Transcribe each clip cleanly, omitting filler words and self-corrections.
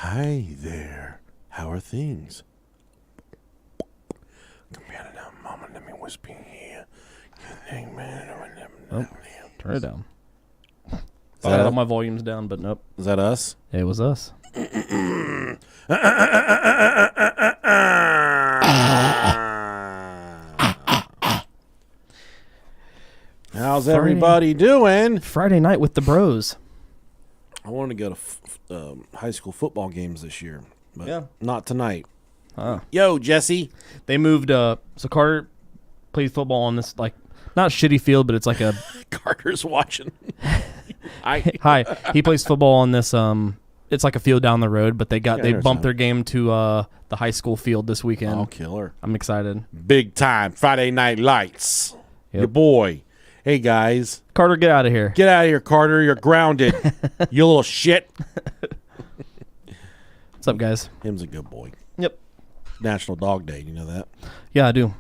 Hi there. How are things? Come here now, Mama. Let me whisper in here. Oh, turn it down. Is I had all my volumes down, but nope. Is that us? It was us. How's everybody doing? Friday night with the bros. I want to go to high school football games this year, but not tonight. Yo, Jesse. They moved. So Carter plays football on this not shitty field, but it's like a. Carter's watching. Hi. He plays football on this. It's like a field down the road, but they bumped their game to the high school field this weekend. Oh, killer! I'm excited. Big time Friday Night Lights. Yep. Your boy. Hey guys, Carter, get out of here. Get out of here, Carter. You're grounded. You little shit. What's up, guys? Him's a good boy. Yep. National Dog Day. You know that? Yeah, I do.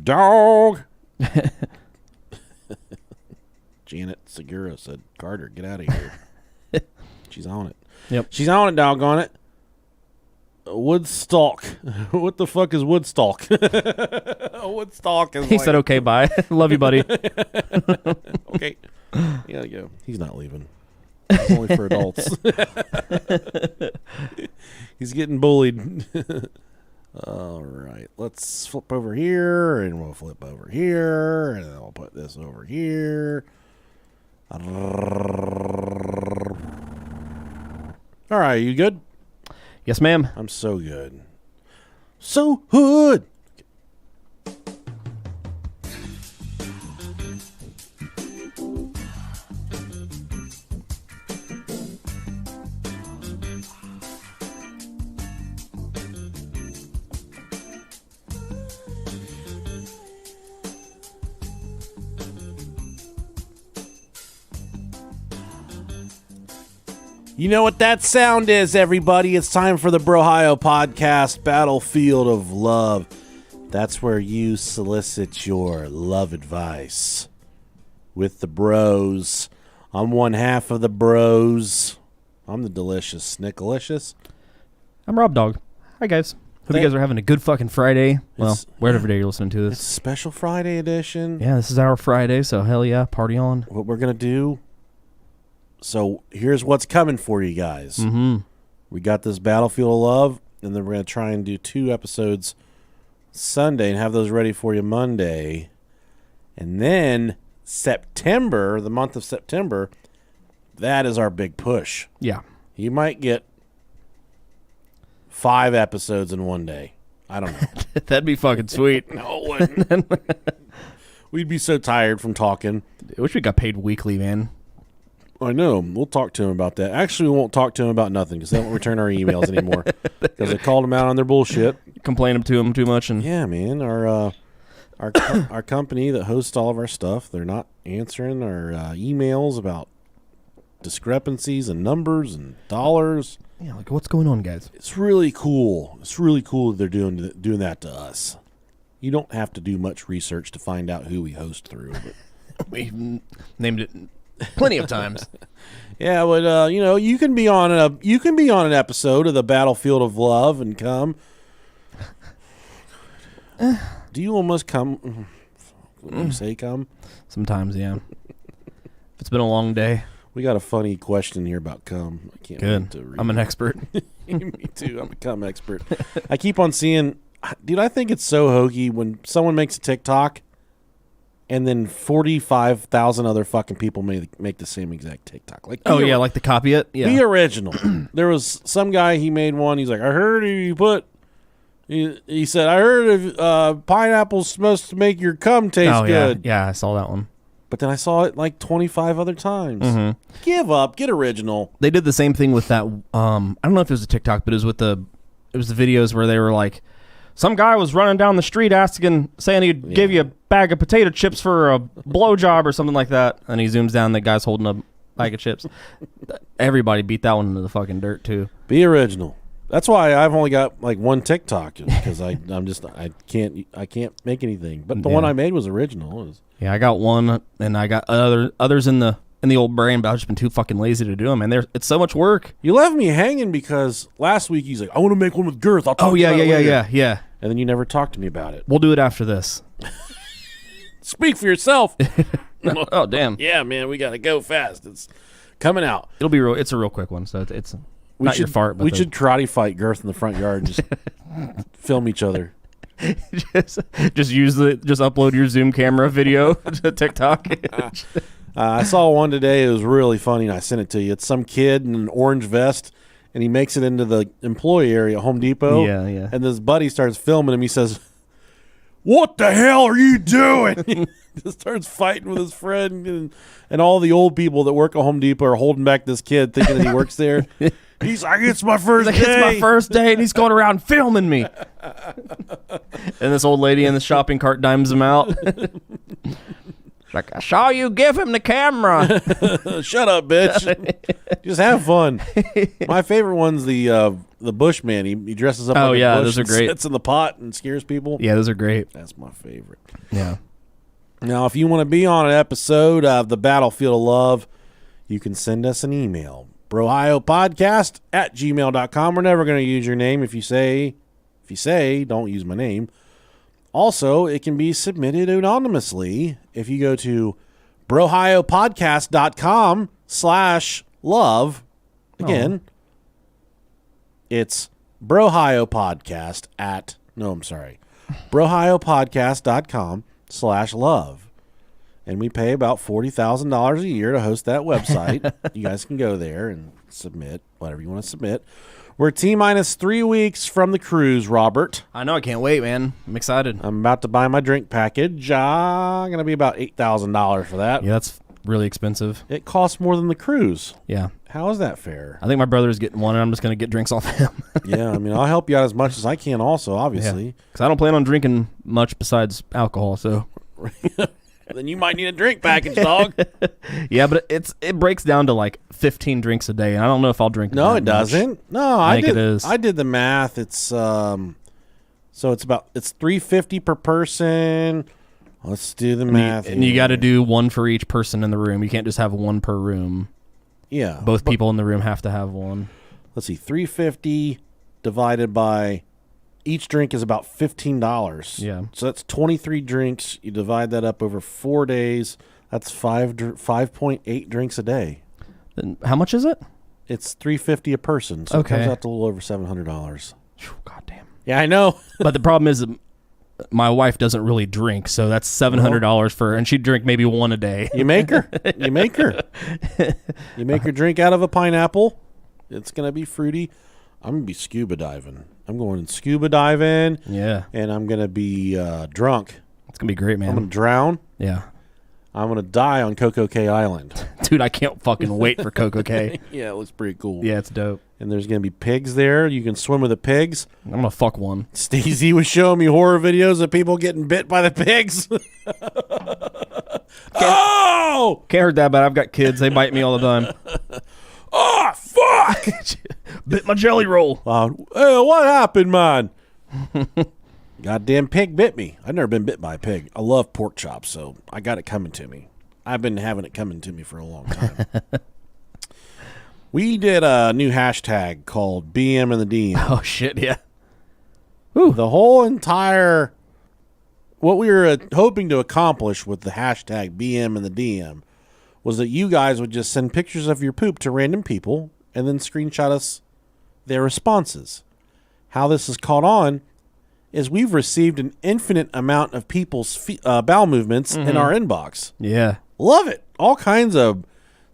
Dog. Janet Segura said, Carter, get out of here. She's on it. Yep. She's on it, doggone it. Woodstock. What the fuck is Woodstock? Woodstock is He said, okay, bye. Love you, buddy. Okay. You gotta go. He's not leaving. It's only for adults. He's getting bullied. All right. Let's flip over here, and we'll flip over here, and then I'll put this over here. All right. You good? Yes, ma'am. I'm so good. So hood. You know what that sound is, everybody. It's time for the Brohio Podcast, Battlefield of Love. That's where you solicit your love advice with the bros. I'm one half of the bros. I'm the delicious Snickalicious. I'm Rob Dog. Hi, guys. Hope you guys are having a good fucking Friday. Well, whatever day you're listening to this. It's a special Friday edition. Yeah, this is our Friday, so hell yeah, party on. What we're going to do... So here's what's coming for you guys. Mm-hmm. We got this Battlefield of Love, and then we're going to try and do 2 episodes Sunday and have those ready for you Monday. And then September, the month of September, that is our big push. Yeah. You might get 5 episodes in one day. I don't know. That'd be fucking sweet. No, it wouldn't. We'd be so tired from talking. I wish we got paid weekly, man. I know. We'll talk to him about that. Actually, we won't talk to him about nothing because they won't return our emails anymore because I called them out on their bullshit. Complain to them too much. And yeah, man. Our company that hosts all of our stuff, they're not answering our emails about discrepancies and numbers and dollars. Yeah, like what's going on, guys? It's really cool. It's really cool that they're doing that to us. You don't have to do much research to find out who we host through. But we've named it plenty of times. Yeah, but you can be on an episode of the Battlefield of Love and come. Do you almost come? When you say come? Sometimes, yeah. If it's been a long day. We got a funny question here about cum. I can't wait to read. I'm an expert. Me too. I'm a cum expert. I keep on seeing, dude. I think it's so hokey when someone makes a TikTok. And then 45,000 other fucking people make the same exact TikTok. Like, like to copy it? Yeah. Be original. There was some guy, he made one. He's like, I heard you put... He said, I heard pineapple's supposed to make your cum taste good. Yeah, I saw that one. But then I saw it like 25 other times. Mm-hmm. Give up. Get original. They did the same thing with that... I don't know if it was a TikTok, but it was the videos where they were like... Some guy was running down the street saying he'd give you a bag of potato chips for a blowjob or something like that. And he zooms down, the guy's holding a bag of chips. Everybody beat that one into the fucking dirt, too. Be original. That's why I've only got like one TikTok because I can't make anything. But the one I made was original. Yeah, I got one, and I got others in the in the old brain, but I've just been too fucking lazy to do them. And it's so much work. You left me hanging because last week he's like, I want to make one with girth. I'll talk to you about it later. Yeah. And then you never talked to me about it. We'll do it after this. Speak for yourself. Oh, damn. Yeah, man, we got to go fast. It's coming out. It'll be real. It's a real quick one, so it's not your fart. But we should karate fight Girth in the front yard and just film each other. just upload your Zoom camera video to TikTok. I saw one today. It was really funny, and I sent it to you. It's some kid in an orange vest, and he makes it into the employee area at Home Depot. Yeah. And this buddy starts filming him. He says, "What the hell are you doing?" He just starts fighting with his friend, and all the old people that work at Home Depot are holding back this kid, thinking that he works there. He's like, "It's my first day. It's my first day," and he's going around filming me. And this old lady in the shopping cart dimes him out. Like, I saw you give him the camera. Shut up, bitch. Just have fun. My favorite one's the Bushman. He dresses up like a bush, those are great. Sits in the pot and scares people. Yeah, those are great. That's my favorite. Yeah. Now, if you want to be on an episode of the Battlefield of Love, you can send us an email. brohiopodcast@gmail.com. We're never going to use your name. If you say, don't use my name. Also, it can be submitted anonymously if you go to brohiopodcast.com/love. Again, it's brohiopodcast.com/love. And we pay about $40,000 a year to host that website. You guys can go there and submit whatever you want to submit. We're T-minus 3 weeks from the cruise, Robert. I know. I can't wait, man. I'm excited. I'm about to buy my drink package. Going to be about $8,000 for that. Yeah, that's really expensive. It costs more than the cruise. Yeah. How is that fair? I think my brother's getting one, and I'm just going to get drinks off him. Yeah, I mean, I'll help you out as much as I can also, obviously. Because I don't plan on drinking much besides alcohol, so... Then you might need a drink package, dog. Yeah, but it breaks down to like 15 drinks a day, and I don't know if I'll drink. No, it doesn't. No, I think it is. I did the math. It's so it's $350 per person. Let's do the math. And you got to do one for each person in the room. You can't just have one per room. Yeah, both people in the room have to have one. Let's see, $350 divided by. Each drink is about $15. Yeah. So that's 23 drinks. You divide that up over 4 days. That's 5.8 drinks a day. Then how much is it? It's $350 a person. So okay. It comes out to a little over $700. God damn. Yeah, I know. But the problem is my wife doesn't really drink, so that's $700 for, and she'd drink maybe one a day. You make her. You make her. You make her drink out of a pineapple. It's going to be fruity. I'm going to be scuba diving. I'm going scuba diving. Yeah. And I'm going to be drunk. It's going to be great, man. I'm going to drown. Yeah. I'm going to die on Coco Cay Island. Dude, I can't fucking wait for Coco Cay. Yeah, it looks pretty cool. Yeah, it's dope. And there's going to be pigs there. You can swim with the pigs. I'm going to fuck one. Stacey was showing me horror videos of people getting bit by the pigs. Can't hurt that bad. I've got kids. They bite me all the time. Oh, fuck! Bit my jelly roll. Hey, what happened, man? Goddamn pig bit me. I've never been bit by a pig. I love pork chops, so I got it coming to me. I've been having it coming to me for a long time. We did a new hashtag called BM and the DM. Oh, shit, yeah. Whew. The whole entire... What we were hoping to accomplish with the hashtag BM and the DM was that you guys would just send pictures of your poop to random people and then screenshot us their responses. How this has caught on is we've received an infinite amount of people's bowel movements in our inbox. Yeah. Love it. All kinds of...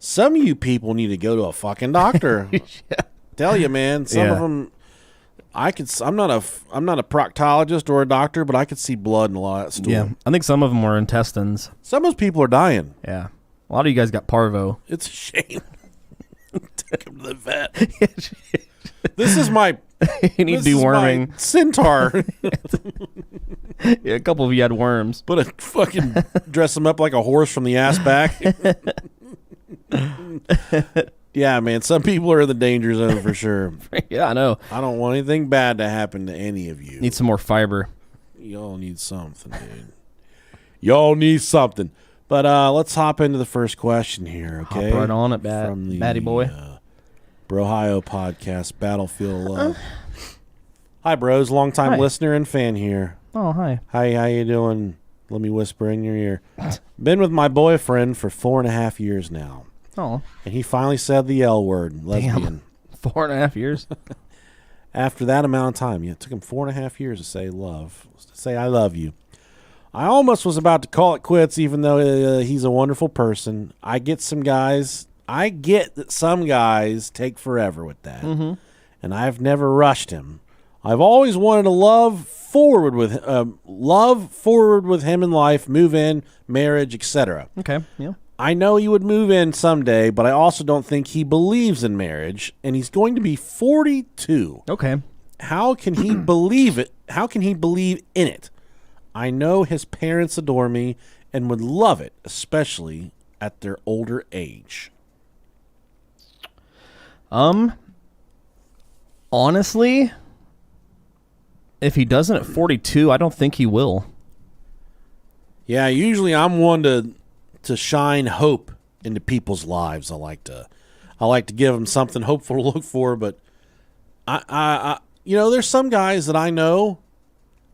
Some of you people need to go to a fucking doctor. Yeah. Tell you, man. Some of them... I'm not a proctologist or a doctor, but I could see blood in a lot of that stool. Yeah. I think some of them were intestines. Some of those people are dying. Yeah. A lot of you guys got parvo. It's a shame. Take him to the vet. This is my... You need deworming. Centaur. Yeah, a couple of you had worms. Put a fucking... Dress them up like a horse from the ass back. Yeah, man. Some people are in the danger zone for sure. Yeah, I know. I don't want anything bad to happen to any of you. Need some more fiber. Y'all need something, dude. Y'all need something. But let's hop into the first question here, okay? Hop right on it, From the Batty Boy. Brohio podcast, Battlefield of Love. Hi, bros. Long-time Hi. listener and fan here. Oh, hi. Hi, how you doing? Let me whisper in your ear. Been with my boyfriend for 4.5 years now. Oh. And he finally said the L word, lesbian. 4.5 years? After that amount of time. Yeah, it took him 4.5 years to say love. To say I love you. I almost was about to call it quits, even though he's a wonderful person. I get that some guys take forever with that. Mm-hmm. And I've never rushed him. I've always wanted to love forward with him in life, move in, marriage, etc. Okay, yeah. I know he would move in someday, but I also don't think he believes in marriage, and he's going to be 42. Okay. How can he believe it? How can he believe in it? I know his parents adore me and would love it, especially at their older age. Honestly, if he doesn't at 42, I don't think he will. Yeah, usually I'm one to shine hope into people's lives. I like to give them something hopeful to look for, but I there's some guys that I know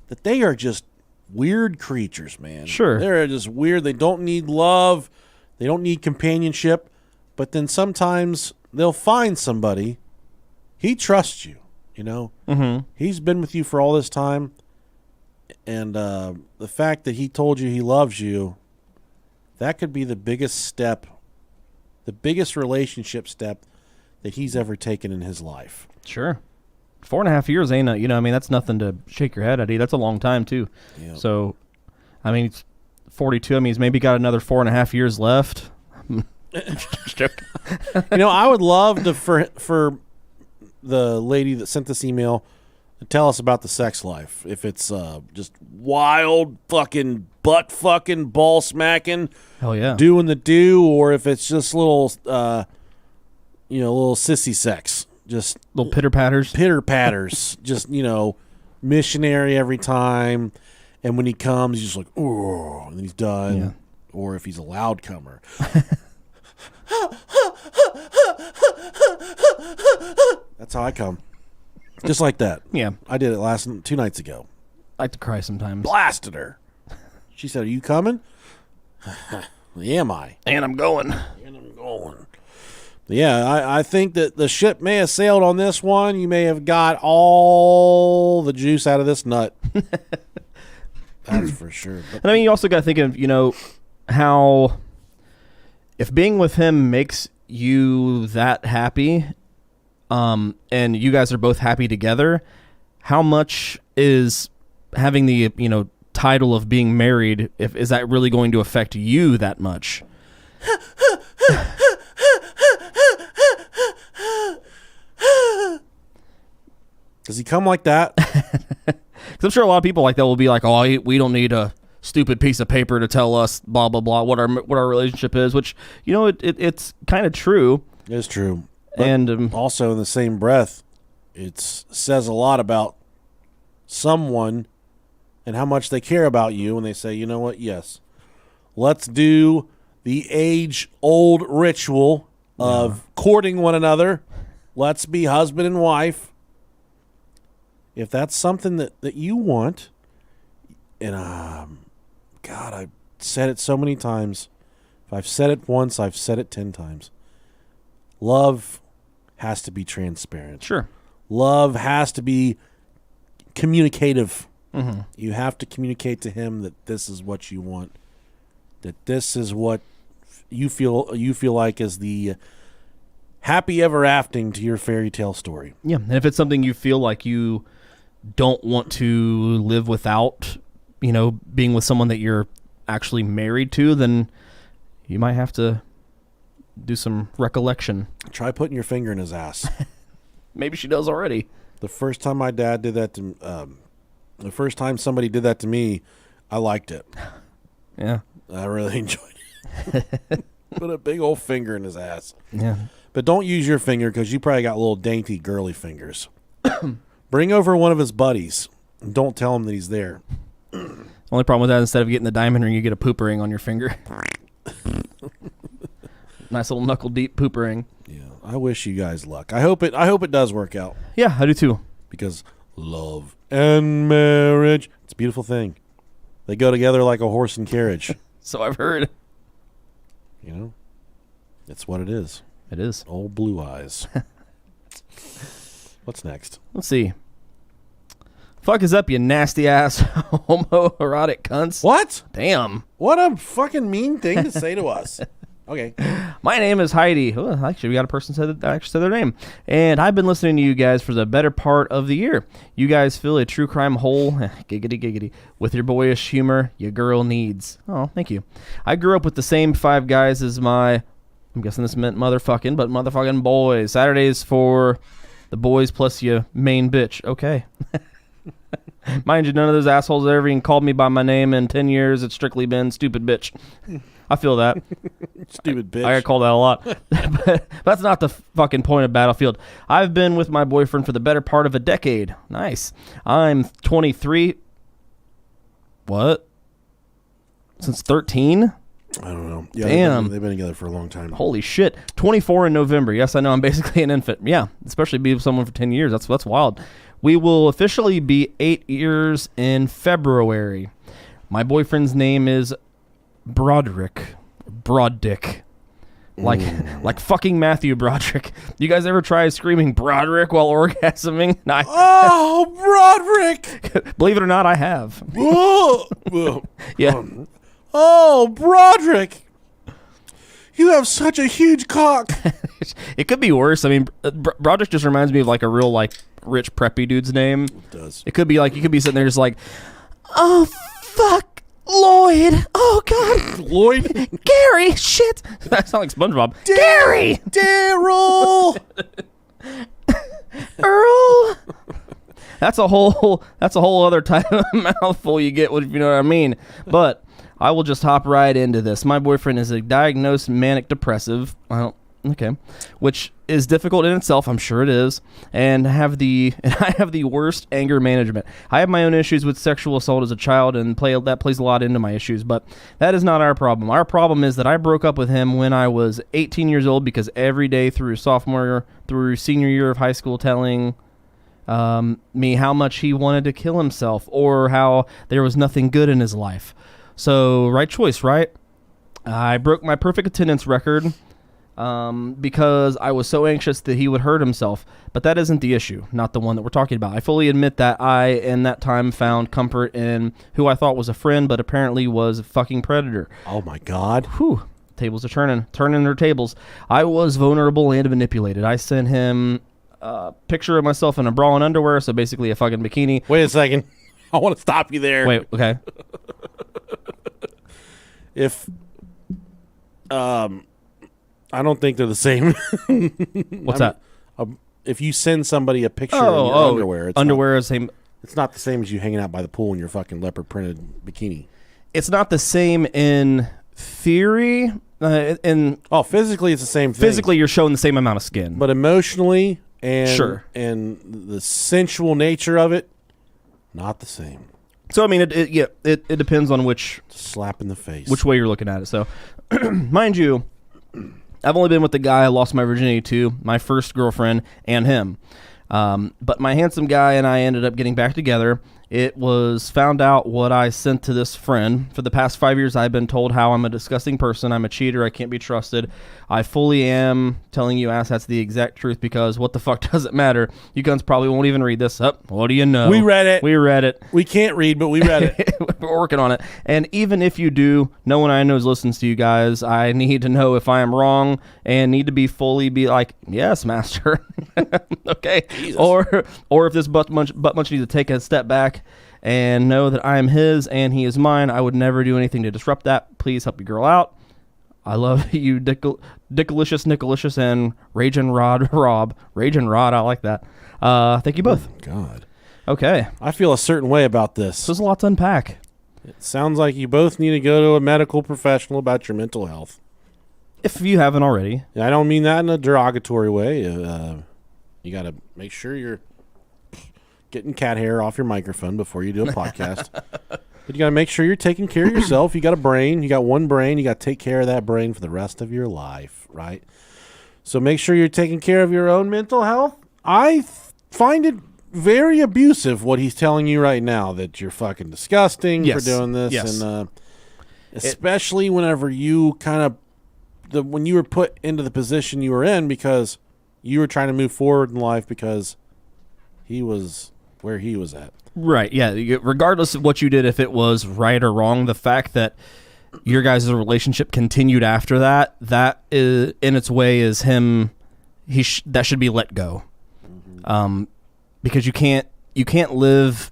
that they are just weird creatures, man. Sure. They're just weird. They don't need love. They don't need companionship, but then sometimes they'll find somebody. He trusts you, Mm-hmm. He's been with you for all this time, and the fact that he told you he loves you, that could be the biggest step, the biggest relationship step that he's ever taken in his life. Sure. 4.5 years ain't that's nothing to shake your head at. That's a long time too. Yep. So, it's 42. He's maybe got another 4.5 years left. I would love to for the lady that sent this email to tell us about the sex life. If it's just wild fucking butt fucking ball smacking, hell yeah, doing the do, or if it's just little little sissy sex, just little pitter patters, just missionary every time. And when he comes, he's just like, oh, and he's done. Yeah. Or if he's a loud comer. That's how I come. Just like that. Yeah. I did it 2 nights ago. I like to cry sometimes. Blasted her. She said, are you coming? Am I? And I'm going. Yeah, I think that the ship may have sailed on this one. You may have got all the juice out of this nut. That's for sure. But and you also got to think of, how if being with him makes you that happy, and you guys are both happy together, how much is having the, title of being married, is that really going to affect you that much? Does he come like that? Because I'm sure a lot of people like that will be like, oh, we don't need a stupid piece of paper to tell us blah blah blah what our relationship is, which it's kind of true. It's true. But And also in the same breath, it says a lot about someone and how much they care about you when they say, you know what, yes, let's do the age-old ritual of courting one another. Let's be husband and wife. If that's something that you want, and God, I've said it so many times. If I've said it once, I've said it 10 times. Love has to be transparent. sure. Love has to be communicative. Mm-hmm. You have to communicate to him that this is what you want, that this is what you feel like is the happy ever after to your fairy tale story. Yeah, and if it's something you feel like you don't want to live without, being with someone that you're actually married to, then you might have to do some recollection. Try putting your finger in his ass. Maybe she does already. The first time my dad did that to the first time somebody did that to me, I liked it. Yeah. I really enjoyed it. Put a big old finger in his ass. Yeah. But don't use your finger because you probably got little dainty girly fingers. Bring over one of his buddies and don't tell him that he's there. Only problem with that, instead of getting the diamond ring, you get a poop ring on your finger. Nice little knuckle deep poopering. Yeah, I wish you guys luck. I hope it does work out. Yeah, I do too. Because love and marriage, it's a beautiful thing. They go together like a horse and carriage. So I've heard. You know, it's what it is. It is. Old blue eyes. What's next? Let's see. Fuck is up, you nasty ass homoerotic cunts. What? Damn. What a fucking mean thing to say to us. Okay. My name is Heidi. Oh, actually, we got a person that actually said their name. And I've been listening to you guys for the better part of the year. You guys fill a true crime hole, giggity giggity, with your boyish humor your girl needs. Oh, thank you. I grew up with the same 5 guys as I'm guessing this meant motherfucking, but motherfucking boys. Saturdays for the boys plus your main bitch. Okay. Mind you, none of those assholes ever even called me by my name in 10 years. It's strictly been stupid bitch. I feel that. Stupid bitch. I got called that a lot. But that's not the fucking point of Battlefield. I've been with my boyfriend for the better part of a decade. Nice. I'm 23. What? Since 13? I don't know. Yeah, damn. They've been together for a long time. Holy shit. 24 in November. Yes, I know. I'm basically an infant. Yeah, especially be with someone for 10 years. That's wild. We will officially be 8 years in February. My boyfriend's name is Broderick. Broaddick. Like fucking Matthew Broderick. You guys ever try screaming Broderick while orgasming? Oh, Broderick! Believe it or not, I have. Whoa. Yeah. Oh, Broderick! You have such a huge cock. It could be worse. I mean, Broderick just reminds me of like a real like rich preppy dude's name. It does. It could be like you could be sitting there just like, oh fuck, Lloyd. Oh god, Lloyd. Gary. Shit. That sounds like SpongeBob. Gary. Daryl. Earl. That's a whole other type of mouthful you get, if you know what I mean. But I will just hop right into this. My boyfriend is a diagnosed manic depressive. Which is difficult in itself, I'm sure it is, and I have the worst anger management. I have my own issues with sexual assault as a child, and that plays a lot into my issues, but that is not our problem. Our problem is that I broke up with him when I was 18 years old because every day through senior year of high school telling me how much he wanted to kill himself or how there was nothing good in his life. So, right choice, right? I broke my perfect attendance record because I was so anxious that he would hurt himself. But that isn't the issue, not the one that we're talking about. I fully admit that I, in that time, found comfort in who I thought was a friend, but apparently was a fucking predator. Oh, my God. Whew. Tables are turning their tables. I was vulnerable and manipulated. I sent him a picture of myself in a bra and underwear, so basically a fucking bikini. Wait a second. I want to stop you there. Wait, okay. If I don't think they're the same. What's that? If you send somebody a picture of your underwear, underwear is same. It's not the same as you hanging out by the pool in your fucking leopard printed bikini. It's not the same in theory. Physically, it's the same thing. Physically, you're showing the same amount of skin, but emotionally and sure, and the sensual nature of it, not the same. So I mean, it depends on which slap in the face, which way you're looking at it. So, mind you, I've only been with the guy I lost my virginity to, my first girlfriend, and him. But my handsome guy and I ended up getting back together. It was found out what I sent to this friend. For the past 5 years, I've been told how I'm a disgusting person. I'm a cheater. I can't be trusted. I fully am telling you that's the exact truth because what the fuck does it matter? You guns probably won't even read this. What do you know? We read it. We can't read, but we read it. We're working on it. And even if you do, no one I know listens to you guys. I need to know if I am wrong and need to be like, yes, master. Okay. Jesus. Or if this butt munch needs to take a step back and know that I am his and he is mine. I would never do anything to disrupt that. Please help your girl out. I love you, Dickalicious, and Raging Rod Rob. Raging Rod, I like that. Thank you both. Oh, God. Okay. I feel a certain way about this. There's a lot to unpack. It sounds like you both need to go to a medical professional about your mental health. If you haven't already. I don't mean that in a derogatory way. You got to make sure you're getting cat hair off your microphone before you do a podcast. But you got to make sure you're taking care of yourself. You got a brain. You got one brain. You got to take care of that brain for the rest of your life, right? So make sure you're taking care of your own mental health. I find it very abusive what he's telling you right now, that you're fucking disgusting for doing this. Yes. And especially whenever you when you were put into the position you were in because you were trying to move forward in life because he was where he was at. Right, yeah. Regardless of what you did, if it was right or wrong, the fact that your guys' relationship continued after that, that is, in its way, is him. That should be let go, because you can't live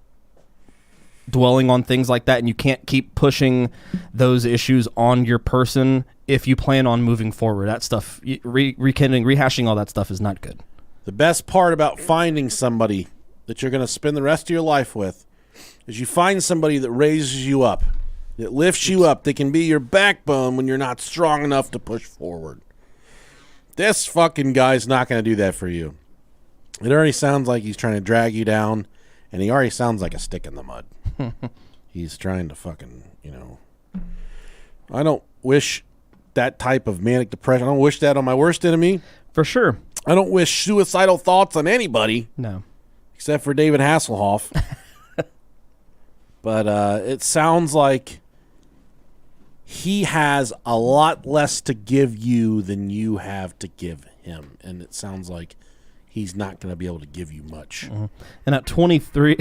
dwelling on things like that, and you can't keep pushing those issues on your person if you plan on moving forward. That stuff, rekindling, rehashing all that stuff is not good. The best part about finding somebody that you're going to spend the rest of your life with is you find somebody that raises you up, that lifts you up, that can be your backbone when you're not strong enough to push forward. This fucking guy's not going to do that for you. It already sounds like he's trying to drag you down, and he already sounds like a stick in the mud. He's trying to fucking, I don't wish that type of manic depression. I don't wish that on my worst enemy. For sure. I don't wish suicidal thoughts on anybody. No. Except for David Hasselhoff. But it sounds like he has a lot less to give you than you have to give him. And it sounds like he's not going to be able to give you much. Mm-hmm. And at 23,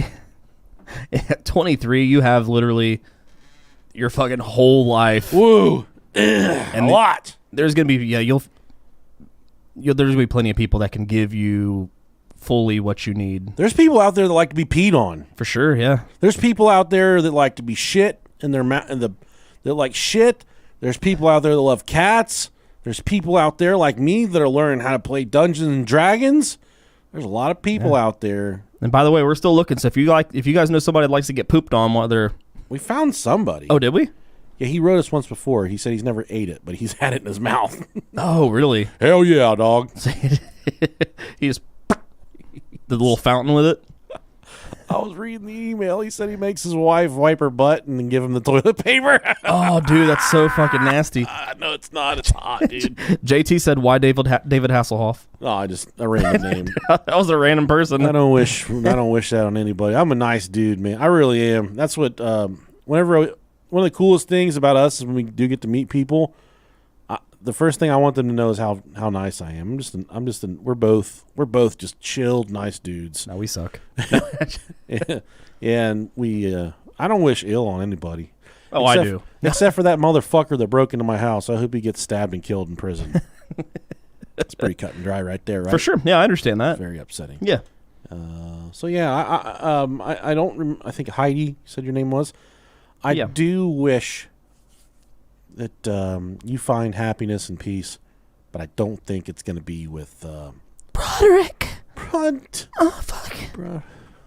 you have literally your fucking whole life. Woo! And a lot. There's going to be, there's going to be plenty of people that can give you fully what you need. There's people out there that like to be peed on. For sure, yeah. There's people out there that like to be shit in their that like shit. There's people out there that love cats. There's people out there like me that are learning how to play Dungeons and Dragons. There's a lot of people out there. And by the way, we're still looking. So if you guys know somebody that likes to get pooped on while they're... We found somebody. Oh, did we? Yeah, he wrote us once before. He said he's never ate it, but he's had it in his mouth. Oh, really? Hell yeah, dog. He just... the little fountain with it. I was reading the email. He said he makes his wife wipe her butt and then give him the toilet paper. Oh, dude, that's so fucking nasty. No, it's not. It's hot, dude. JT said, "Why David Hasselhoff?" Oh, just a random name. That was a random person. I don't wish that on anybody. I'm a nice dude, man. I really am. That's what. One of the coolest things about us is when we do get to meet people. The first thing I want them to know is how nice I am. We're both just chilled, nice dudes. No, we suck. Yeah, and we. I don't wish ill on anybody. Oh, I do. Except for that motherfucker that broke into my house. I hope he gets stabbed and killed in prison. That's pretty cut and dry right there, right? For sure. Yeah, I understand that. Very upsetting. Yeah. So yeah, I don't. I think Heidi said your name was. I do wish that you find happiness and peace, but I don't think it's going to be with Broderick. Oh fuck.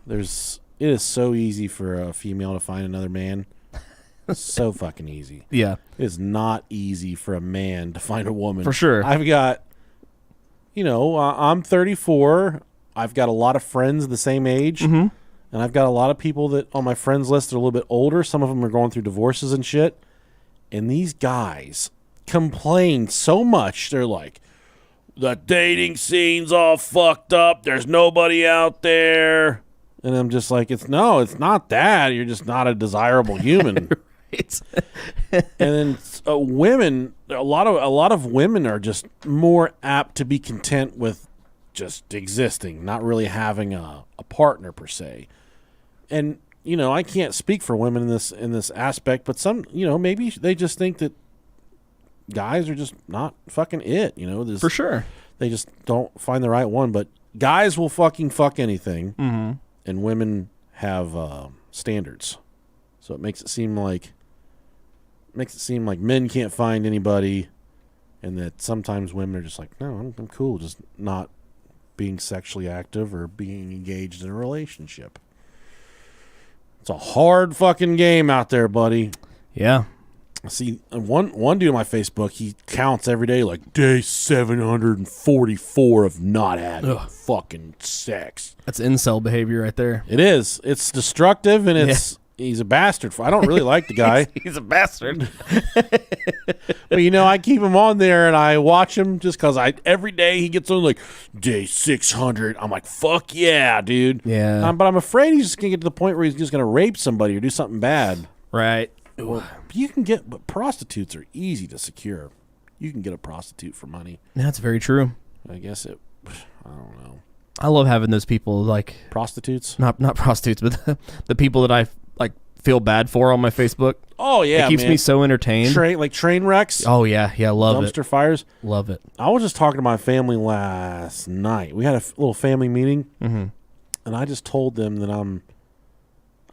It is so easy for a female to find another man. So fucking easy. Yeah. It is not easy for a man to find a woman. For sure. I've got, I'm 34. I've got a lot of friends the same age. Mm-hmm. And I've got a lot of people that on my friends list are a little bit older. Some of them are going through divorces and shit. And these guys complain so much. They're like, the dating scene's all fucked up. There's nobody out there. And I'm just like, it's not that. You're just not a desirable human. Right. And then women, a lot of women are just more apt to be content with just existing, not really having a partner per se. And I can't speak for women in this aspect, but some, maybe they just think that guys are just not fucking it. For sure. They just don't find the right one. But guys will fucking fuck anything, and women have standards. So it makes it seem like men can't find anybody, and that sometimes women are just like, no, I'm cool, just not being sexually active or being engaged in a relationship. It's a hard fucking game out there, buddy. Yeah. I see one dude on my Facebook, he counts every day like day 744 of not having fucking sex. That's incel behavior right there. It is. It's destructive, and He's a bastard. I don't really like the guy. He's a bastard. But, I keep him on there, and I watch him just because every day he gets on, like, day 600. I'm like, fuck yeah, dude. Yeah. But I'm afraid he's just going to get to the point where he's just going to rape somebody or do something bad. Right. Well, but prostitutes are easy to secure. You can get a prostitute for money. That's very true. I guess I don't know. I love having those people, like... Prostitutes? Not prostitutes, but the people that I, feel bad for on my Facebook. Oh, yeah, it keeps me so entertained. Train wrecks? Oh, yeah. Yeah, love it. Dumpster fires? Love it. I was just talking to my family last night. We had a little family meeting, and I just told them that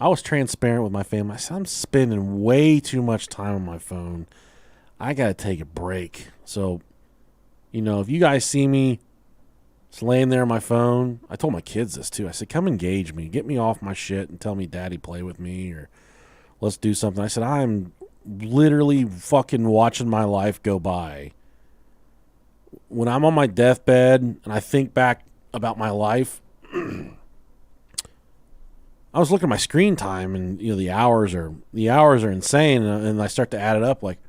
I was transparent with my family. I said, I'm spending way too much time on my phone. I got to take a break. So, if you guys see me just laying there on my phone, I told my kids this too. I said, come engage me. Get me off my shit and tell me, Daddy, play with me, or let's do something. I said, I'm literally fucking watching my life go by. When I'm on my deathbed and I think back about my life, I was looking at my screen time, and the hours are insane, and I start to add it up. Like,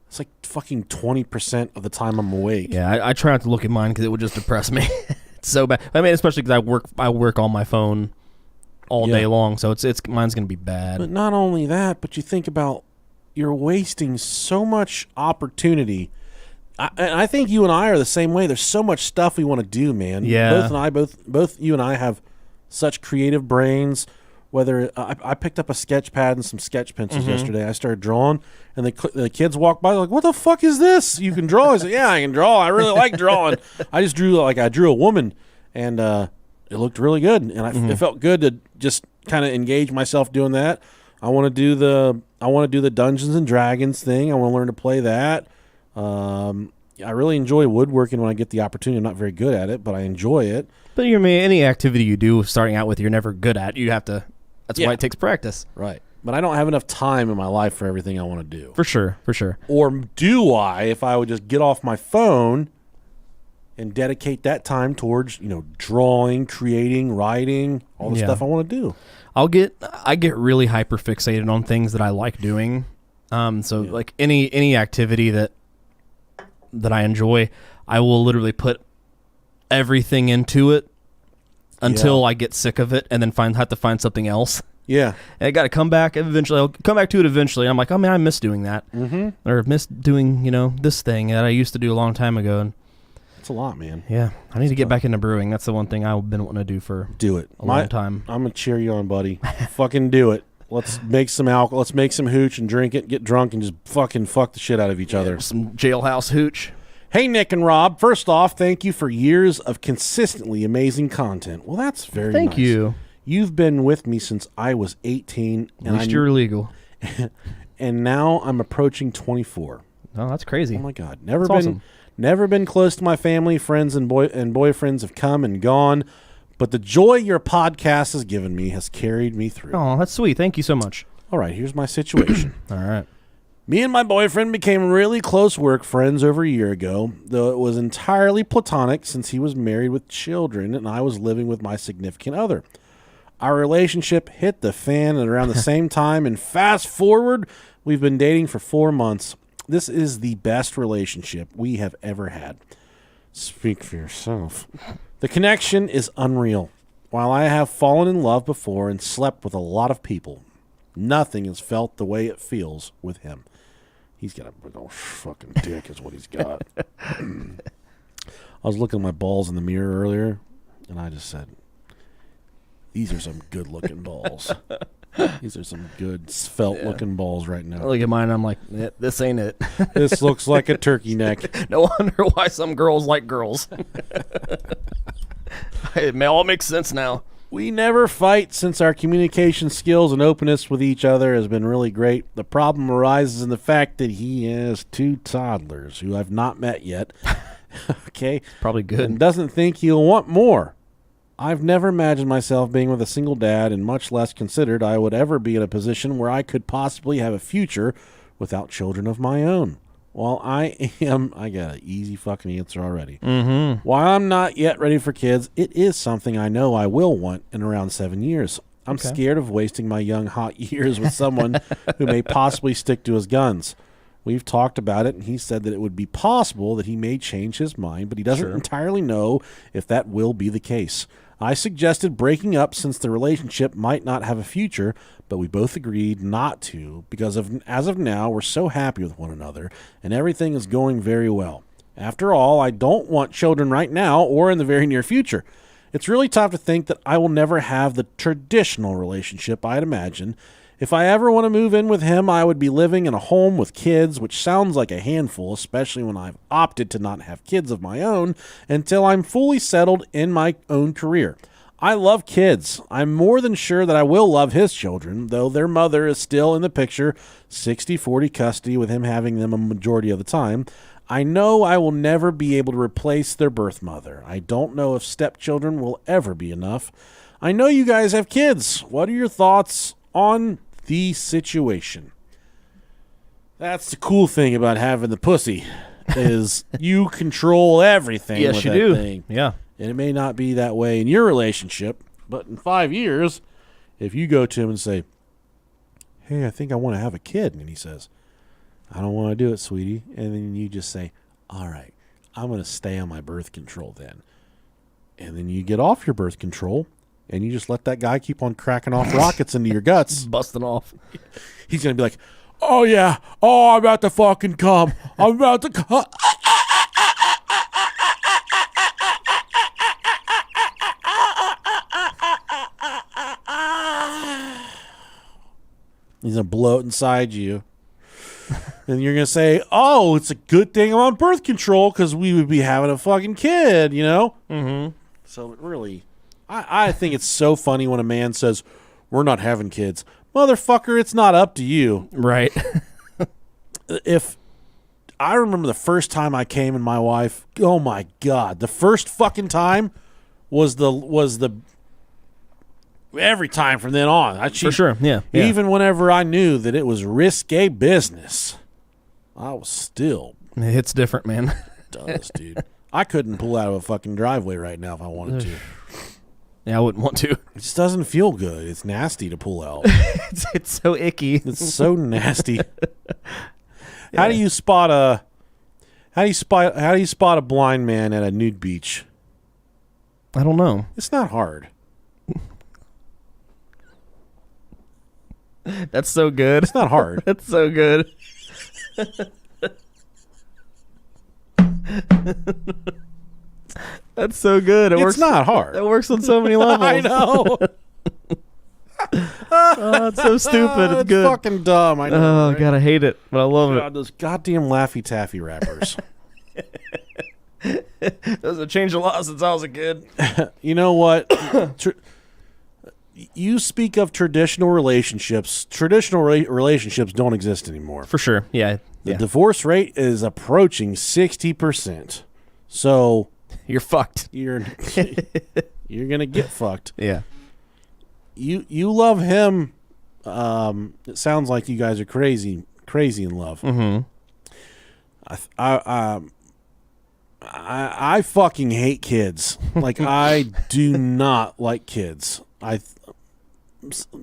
it's like fucking 20% of the time I'm awake. Yeah, I try not to look at mine because it would just depress me. It's so bad. I mean, especially because I work on my phone all day long, so it's mine's gonna be bad. But not only that, but you think about you're wasting so much opportunity. I think you and I are the same way. There's so much stuff we want to do, man. Yeah. Both you and I have such creative brains. Whether I picked up a sketch pad and some sketch pencils yesterday, I started drawing, and the kids walk by, like, "What the fuck is this? You can draw?" I said, "Yeah, I can draw. I really like drawing." I just drew I drew a woman, and it looked really good, and it felt good to just kind of engage myself doing that. I want to do the Dungeons and Dragons thing. I want to learn to play that. I really enjoy woodworking when I get the opportunity. I'm not very good at it, but I enjoy it. But any activity you do starting out with, you're never good at. You have to. That's why it takes practice. Right. But I don't have enough time in my life for everything I want to do. For sure. Or do I, if I would just get off my phone and dedicate that time towards, drawing, creating, writing, all the stuff I want to do. I get really hyper fixated on things that I like doing. Like any activity that I enjoy, I will literally put everything into it until I get sick of it, and then have to find something else. Yeah. And I got to come back eventually. I'll come back to it eventually. I'm like, oh, man, I miss doing that. Mm-hmm. Or miss doing, this thing that I used to do a long time ago. And it's a lot, man. Yeah. I need to get back into brewing. That's the one thing I've been wanting to do for a long time. I'm going to cheer you on, buddy. Fucking do it. Let's make some alcohol. Let's make some hooch and drink it, get drunk, and just fucking fuck the shit out of each other. Some jailhouse hooch. Hey, Nick and Rob. First off, thank you for years of consistently amazing content. Well, that's very nice. Thank you. You've been with me since I was 18. At least you're legal. And now I'm approaching 24. Oh, that's crazy. Oh, my God. Never been close to my family. Friends and boyfriends have come and gone. But the joy your podcast has given me has carried me through. Oh, that's sweet. Thank you so much. All right, here's my situation. All right. Me and my boyfriend became really close work friends over a year ago, though it was entirely platonic since he was married with children and I was living with my significant other. Our relationship hit the fan at around the same time, and fast forward, we've been dating for 4 months. This is the best relationship we have ever had. Speak for yourself. The connection is unreal. While I have fallen in love before and slept with a lot of people, nothing has felt the way it feels with him. He's got a big old fucking dick is what he's got. I was looking at my balls in the mirror earlier, and I just said, these are some good-looking balls. These are some good svelte-looking balls right now. I look at mine, I'm like, this ain't it. This looks like a turkey neck. No wonder why some girls like girls. It all makes sense now. We never fight since our communication skills and openness with each other has been really great. The problem arises in the fact that he has 2 toddlers who I've not met yet. Okay? Probably good. And doesn't think he'll want more. I've never imagined myself being with a single dad, and much less considered I would ever be in a position where I could possibly have a future without children of my own. While I got an easy fucking answer already. Mm-hmm. While I'm not yet ready for kids, it is something I know I will want in around 7 years. I'm Okay. scared of wasting my young, hot years with someone who may possibly stick to his guns. We've talked about it, and he said that it would be possible that he may change his mind, but he doesn't entirely know if that will be the case. I suggested breaking up since the relationship might not have a future, but we both agreed not to because as of now, we're so happy with one another, and everything is going very well. After all, I don't want children right now or in the very near future. It's really tough to think that I will never have the traditional relationship I'd imagine. If I ever want to move in with him, I would be living in a home with kids, which sounds like a handful, especially when I've opted to not have kids of my own until I'm fully settled in my own career. I love kids. I'm more than sure that I will love his children, though their mother is still in the picture, 60-40 custody with him having them a majority of the time. I know I will never be able to replace their birth mother. I don't know if stepchildren will ever be enough. I know you guys have kids. What are your thoughts on the situation? That's the cool thing about having the pussy is you control everything. Yes, with you that do. thing. Yeah. And it may not be that way in your relationship, but in 5 years, if you go to him and say, hey, I think I want to have a kid, and he says, I don't want to do it, sweetie, and then you just say, all right, I'm going to stay on my birth control then. And then you get off your birth control, and you just let that guy keep on cracking off rockets into your guts. Busting off. He's going to be like, oh, yeah, oh, I'm about to fucking come. I'm about to come. He's going to bloat inside you. And you're going to say, oh, it's a good thing I'm on birth control because we would be having a fucking kid, you know? Mm-hmm. So it really, I think it's so funny when a man says, we're not having kids. Motherfucker, it's not up to you. Right. If I remember the first time I came and my wife, oh my God, the first fucking time was the every time from then on. For sure. Yeah. Even whenever I knew that it was risque business, I was still. It hits different, man. It does, dude. I couldn't pull out of a fucking driveway right now if I wanted to. Yeah, I wouldn't want to. It just doesn't feel good. It's nasty to pull out. It's so icky. It's so nasty. Yeah. How do you spot a blind man at a nude beach? I don't know. It's not hard. That's so good. It's not hard. That's so good. That's so good. It's not hard. It works on so many levels. I know. Oh, it's so stupid. It's good. Fucking dumb. I know. Oh, right? God, I hate it, but I love God, those goddamn Laffy Taffy rappers. it. Those have changed a lot since I was a kid. You know what? You speak of traditional relationships. Traditional relationships don't exist anymore. For sure. Yeah. The divorce rate is approaching 60%. So You're fucked. you're gonna get fucked. Yeah. You love him. It sounds like you guys are crazy in love. Mm-hmm. I fucking hate kids. Like I do not like kids. I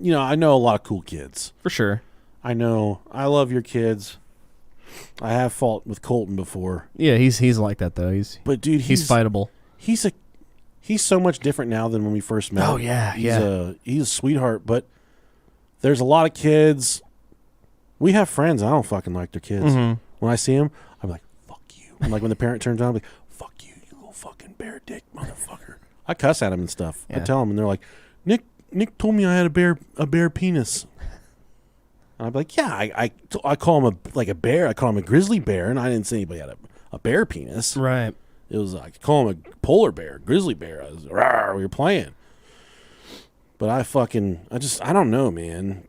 know a lot of cool kids. For sure. I know. I love your kids. I have fought with Colton before. Yeah, he's like that though. He's fightable. He's so much different now than when we first met. Oh yeah, He's a sweetheart, but there's a lot of kids. We have friends. I don't fucking like their kids. Mm-hmm. When I see them, I'm like, fuck you. And like when the parent turns on, I'm like, fuck you, you little fucking bear dick motherfucker. I cuss at them and stuff. Yeah. I tell them, and they're like, Nick told me I had a bear penis. And I'm like, yeah, I call him a bear. I call him a grizzly bear, and I didn't say anybody had a bear penis. Right. It was like, I call him a polar bear, grizzly bear. I was, rawr, we were playing. But I don't know, man.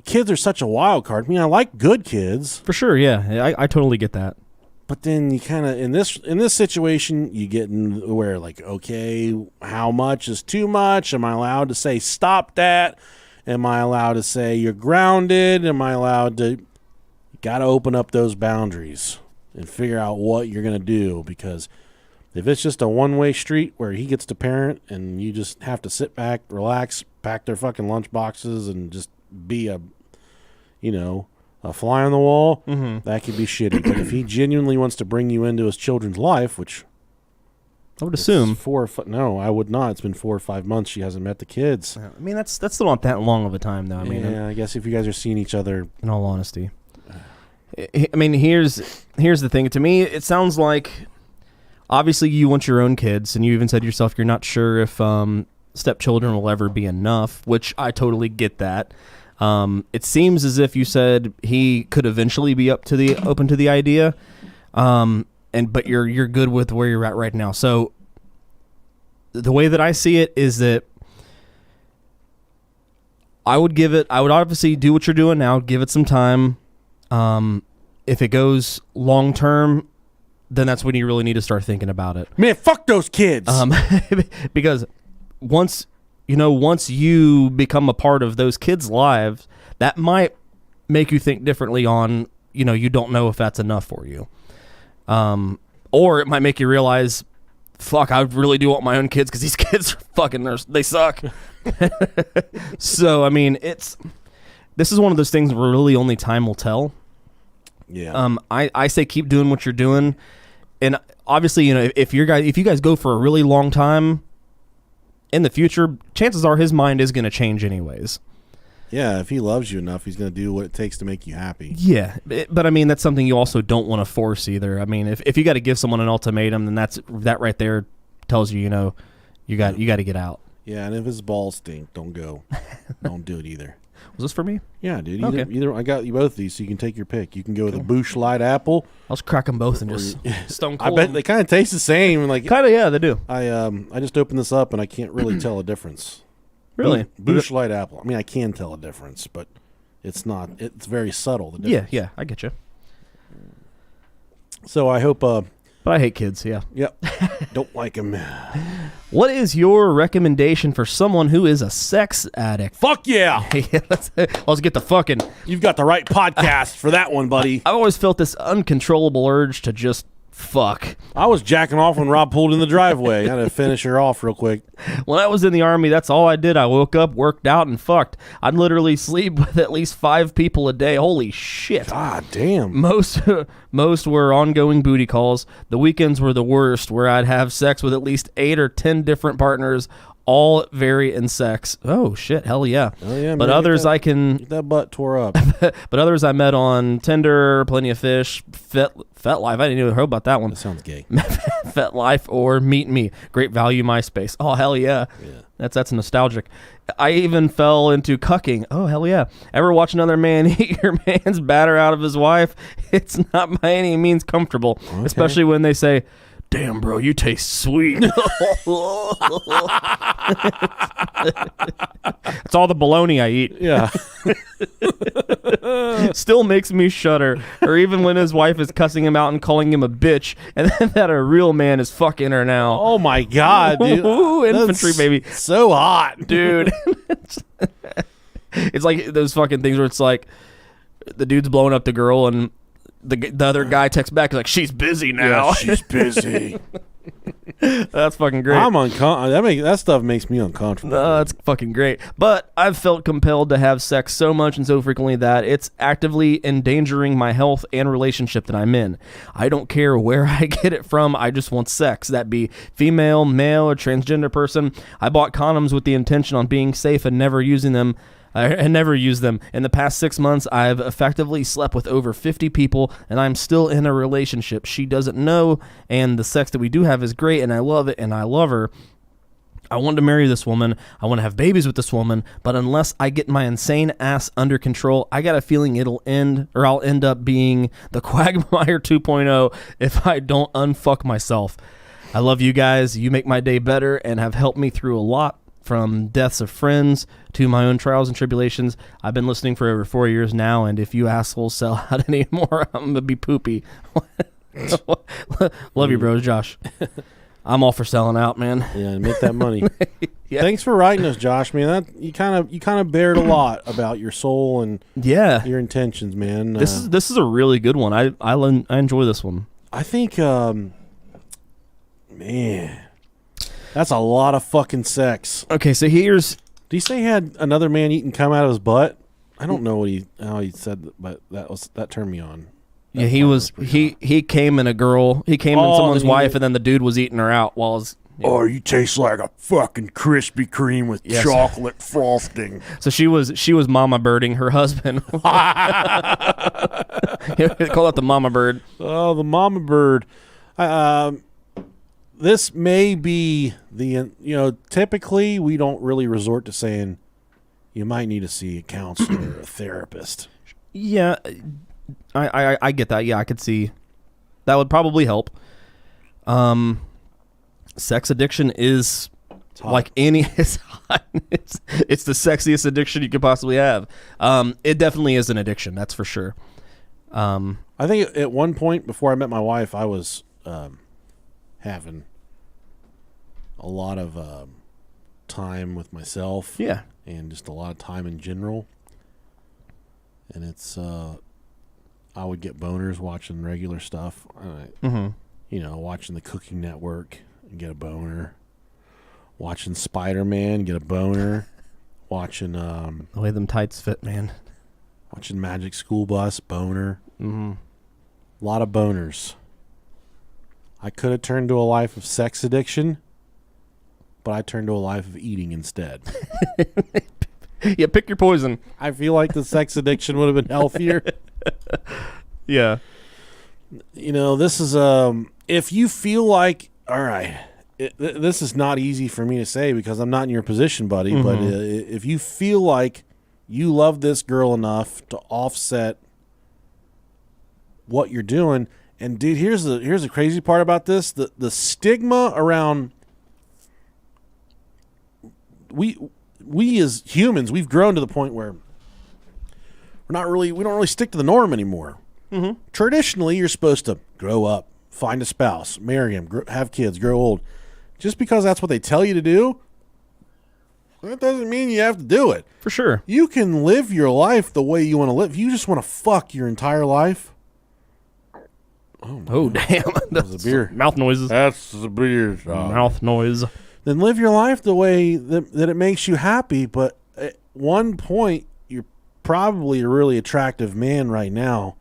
Kids are such a wild card. I mean, I like good kids. For sure, yeah. I totally get that. But then you kind of, in this situation, you get in where like, okay, how much is too much? Am I allowed to say, stop that? Am I allowed to say, you're grounded? Am I allowed to, you got to open up those boundaries and figure out what you're going to do, because If it's just a one-way street where he gets to parent and you just have to sit back, relax, pack their fucking lunch boxes, and just be a fly on the wall, that could be shitty. But if he genuinely wants to bring you into his children's life, which I would assume no, I would not. It's been 4 or 5 months she hasn't met the kids. I mean, that's still not that long of a time, though. I mean, I guess if you guys are seeing each other, in all honesty, I mean, here's the thing. To me, it sounds like obviously you want your own kids, and you even said yourself you're not sure if stepchildren will ever be enough, which I totally get that. It seems as if you said he could eventually be open to the idea, but you're good with where you're at right now. So the way that I see it is that I would obviously do what you're doing now, give it some time. If it goes long term, then that's when you really need to start thinking about it. Man, fuck those kids. Because once you become a part of those kids' lives, that might make you think differently on, you don't know if that's enough for you. Or it might make you realize, fuck, I really do want my own kids because these kids are fucking, they suck. So, I mean, this is one of those things where really only time will tell. Yeah. I say keep doing what you're doing. And obviously, if you guys go for a really long time in the future, chances are his mind is going to change anyways. Yeah, if he loves you enough, he's going to do what it takes to make you happy. Yeah, but I mean, that's something you also don't want to force either. I mean, if you got to give someone an ultimatum, then that right there tells you, you got to get out. Yeah, and if his balls stink, don't go. Don't do it either. Was this for me? Yeah, dude. Okay. Either I got you both of these, so you can take your pick. You can go with a Boosh Light Apple. I'll just crack them both and just stone cold. I bet they kind of taste the same. Like kind of, yeah, they do. I just opened this up and I can't really tell a difference. Really? Boosh Light Apple. I mean, I can tell a difference, but it's not. It's very subtle. The difference. Yeah, I get you. So I hope. But I hate kids. Yeah. Yep. Don't like them. What is your recommendation for someone who is a sex addict? Fuck yeah! Let's get the fucking. You've got the right podcast for that one, buddy. I've always felt this uncontrollable urge to just fuck. I was jacking off when Rob pulled in the driveway. I had to finish her off real quick. When I was in the Army, that's all I did. I woke up, worked out, and fucked. I'd literally sleep with at least 5 people a day. Holy shit. God damn. Most were ongoing booty calls. The weekends were the worst, where I'd have sex with at least 8 or 10 different partners, all vary in sex. Oh shit, hell yeah. Oh yeah. But others get that butt tore up. But others I met on Tinder, Plenty of Fish, FetLife. I didn't even hear about that one. That sounds gay. FetLife or Meet Me. Great value MySpace. Oh hell yeah. That's nostalgic. I even fell into cucking. Oh hell yeah. Ever watch another man eat your man's batter out of his wife? It's not by any means comfortable, especially when they say, "Damn, bro, you taste sweet." It's all the bologna I eat. Yeah. Still makes me shudder. Or even when his wife is cussing him out and calling him a bitch, and then that a real man is fucking her now. Oh my god, dude. Ooh, infantry, baby. So hot, dude. It's like those fucking things where it's like the dude's blowing up the girl and the other guy texts back like, "She's busy now." Yeah, she's busy. That's fucking great. I'm that stuff makes me uncomfortable. That's fucking great. But I've felt compelled to have sex so much and so frequently that it's actively endangering my health and relationship that I'm in. I don't care where I get it from. I just want sex. That be female, male, or transgender person. I bought condoms with the intention on being safe and never using them. I never used them. In the past 6 months, I've effectively slept with over 50 people, and I'm still in a relationship. She doesn't know, and the sex that we do have is great, and I love it, and I love her. I want to marry this woman. I want to have babies with this woman, but unless I get my insane ass under control, I got a feeling I'll end up being the Quagmire 2.0 if I don't unfuck myself. I love you guys. You make my day better and have helped me through a lot. From deaths of friends to my own trials and tribulations. I've been listening for over 4 years now, and if you assholes sell out anymore, I'm going to be poopy. Love you, bros, Josh. I'm all for selling out, man. Yeah, make that money. Yeah. Thanks for writing us, Josh, man. You kind of bared a lot about your soul and your intentions, man. This is a really good one. I enjoy this one. I think Man. That's a lot of fucking sex. Okay, so here's... Did he say he had another man eating cum out of his butt? I don't know how he said, but that turned me on. Yeah, he came in a girl. He came in someone's wife, and then the dude was eating her out while his... Oh, you taste like a fucking Krispy Kreme with chocolate frosting. So she was mama birding her husband. They call it the mama bird. Oh, the mama bird. This may be typically we don't really resort to saying you might need to see a counselor or a therapist. Yeah, I get that. Yeah, I could see that would probably help. Sex addiction is like any. It's the sexiest addiction you could possibly have. It definitely is an addiction. That's for sure. I think at one point before I met my wife, I was having a lot of time with myself. Yeah. And just a lot of time in general. And it's, I would get boners watching regular stuff. Watching the Cooking Network and get a boner. Watching Spider-Man, get a boner. Watching, the way them tights fit, man. Watching Magic School Bus, boner. Mm-hmm. A lot of boners. I could have turned to a life of sex addiction, but I turned to a life of eating instead. Yeah, pick your poison. I feel like the sex addiction would have been healthier. Yeah. This is if you feel like, all right, this is not easy for me to say because I'm not in your position, buddy, but if you feel like you love this girl enough to offset what you're doing, and dude, here's the crazy part about this, the stigma around we as humans, we've grown to the point where we don't really stick to the norm anymore. Mm-hmm. Traditionally, you're supposed to grow up, find a spouse, marry him, have kids, grow old. Just because that's what they tell you to do, that doesn't mean you have to do it. For sure. You can live your life the way you want to live. If you just want to fuck your entire life. Oh damn. That's the beer. Mouth noises. That's the beer. Mouth noise. Then live your life the way that it makes you happy. But at one point, you're probably a really attractive man right now.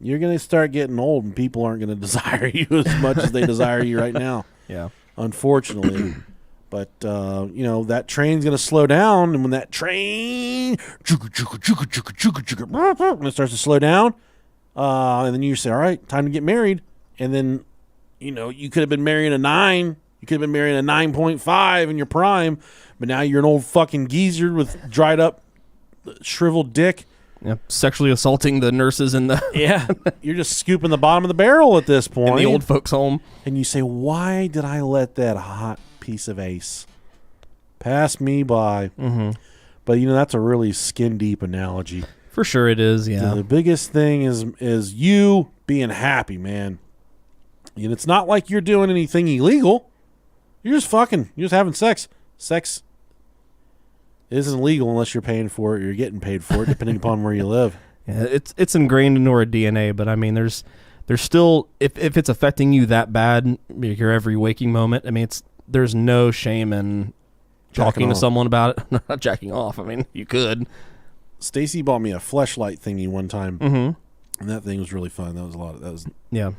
You're going to start getting old, and people aren't going to desire you as much as they desire you right now. Yeah. Unfortunately. But, that train's going to slow down, and when that train when it starts to slow down, and then you say, all right, time to get married. And then, you could have been marrying a 9. You could have been marrying a 9.5 in your prime, but now you're an old fucking geezer with dried up, shriveled dick. Yep. Sexually assaulting the nurses in the... Yeah. You're just scooping the bottom of the barrel at this point. In the old folks' home. And you say, why did I let that hot piece of ace pass me by? Mm-hmm. But, that's a really skin-deep analogy. For sure it is, yeah. The biggest thing is you being happy, man. And it's not like you're doing anything illegal. You're just fucking. You're just having sex. Sex isn't legal unless you're paying for it or you're getting paid for it, depending upon where you live. Yeah, it's ingrained into our DNA, but I mean, there's still, if it's affecting you that bad, your every waking moment, I mean, there's no shame in talking to someone about it. Not jacking off. I mean, you could. Stacy bought me a fleshlight thingy one time, and that thing was really fun. That was yeah.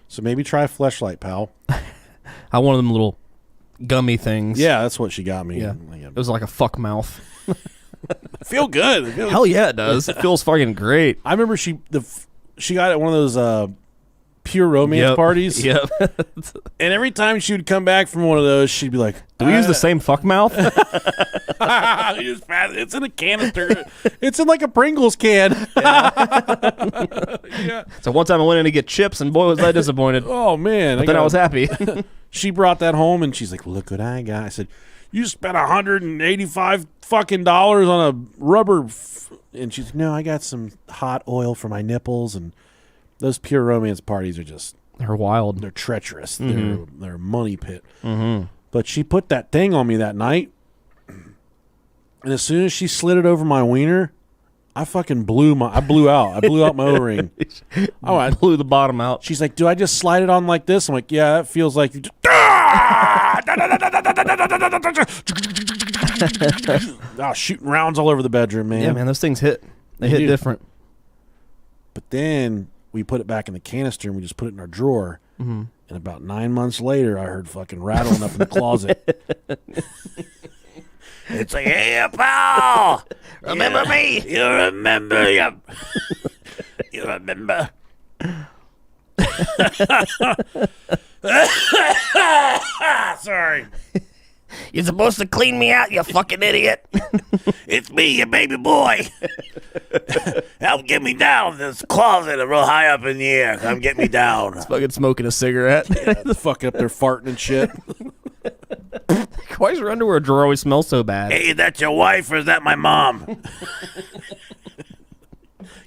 So maybe try fleshlight, pal. I wanted them little gummy things. Yeah, that's what she got me. Yeah. It was like a fuck mouth. Feel good. Hell yeah, it does. It feels fucking great. I remember she got at one of those pure romance parties. Yep. And every time she would come back from one of those, she'd be like, "Do we use the same fuck mouth?" It's in a canister. It's in like a Pringles can. Yeah. So one time I went in to get chips, and boy was I disappointed. Oh man! But then I was happy. She brought that home, and she's like, "Look what I got." I said, "You spent $185 fucking dollars on a rubber," and she's like, "No, I got some hot oil for my nipples." And those pure romance parties are just—they're wild. They're treacherous. They're a money pit. Mm-hmm. But she put that thing on me that night, and as soon as she slid it over my wiener, I fucking blew out. I blew out my O-ring. I blew the bottom out. She's like, do I just slide it on like this? I'm like, yeah, that feels like you just... shooting rounds all over the bedroom, man. Yeah, man, those things hit. They hit different. But then we put it back in the canister and we just put it in our drawer. Mm-hmm. And about 9 months later, I heard fucking rattling up in the closet. It's like, hey, pal, remember me? You remember? You remember? Sorry. You're supposed to clean me out, you fucking idiot. It's me, your baby boy. Help get me down. This closet is real high up in the air. Come get me down. It's fucking smoking a cigarette. The fuck up there farting and shit. Why does your underwear drawer always smell so bad? Hey, is that your wife or is that my mom?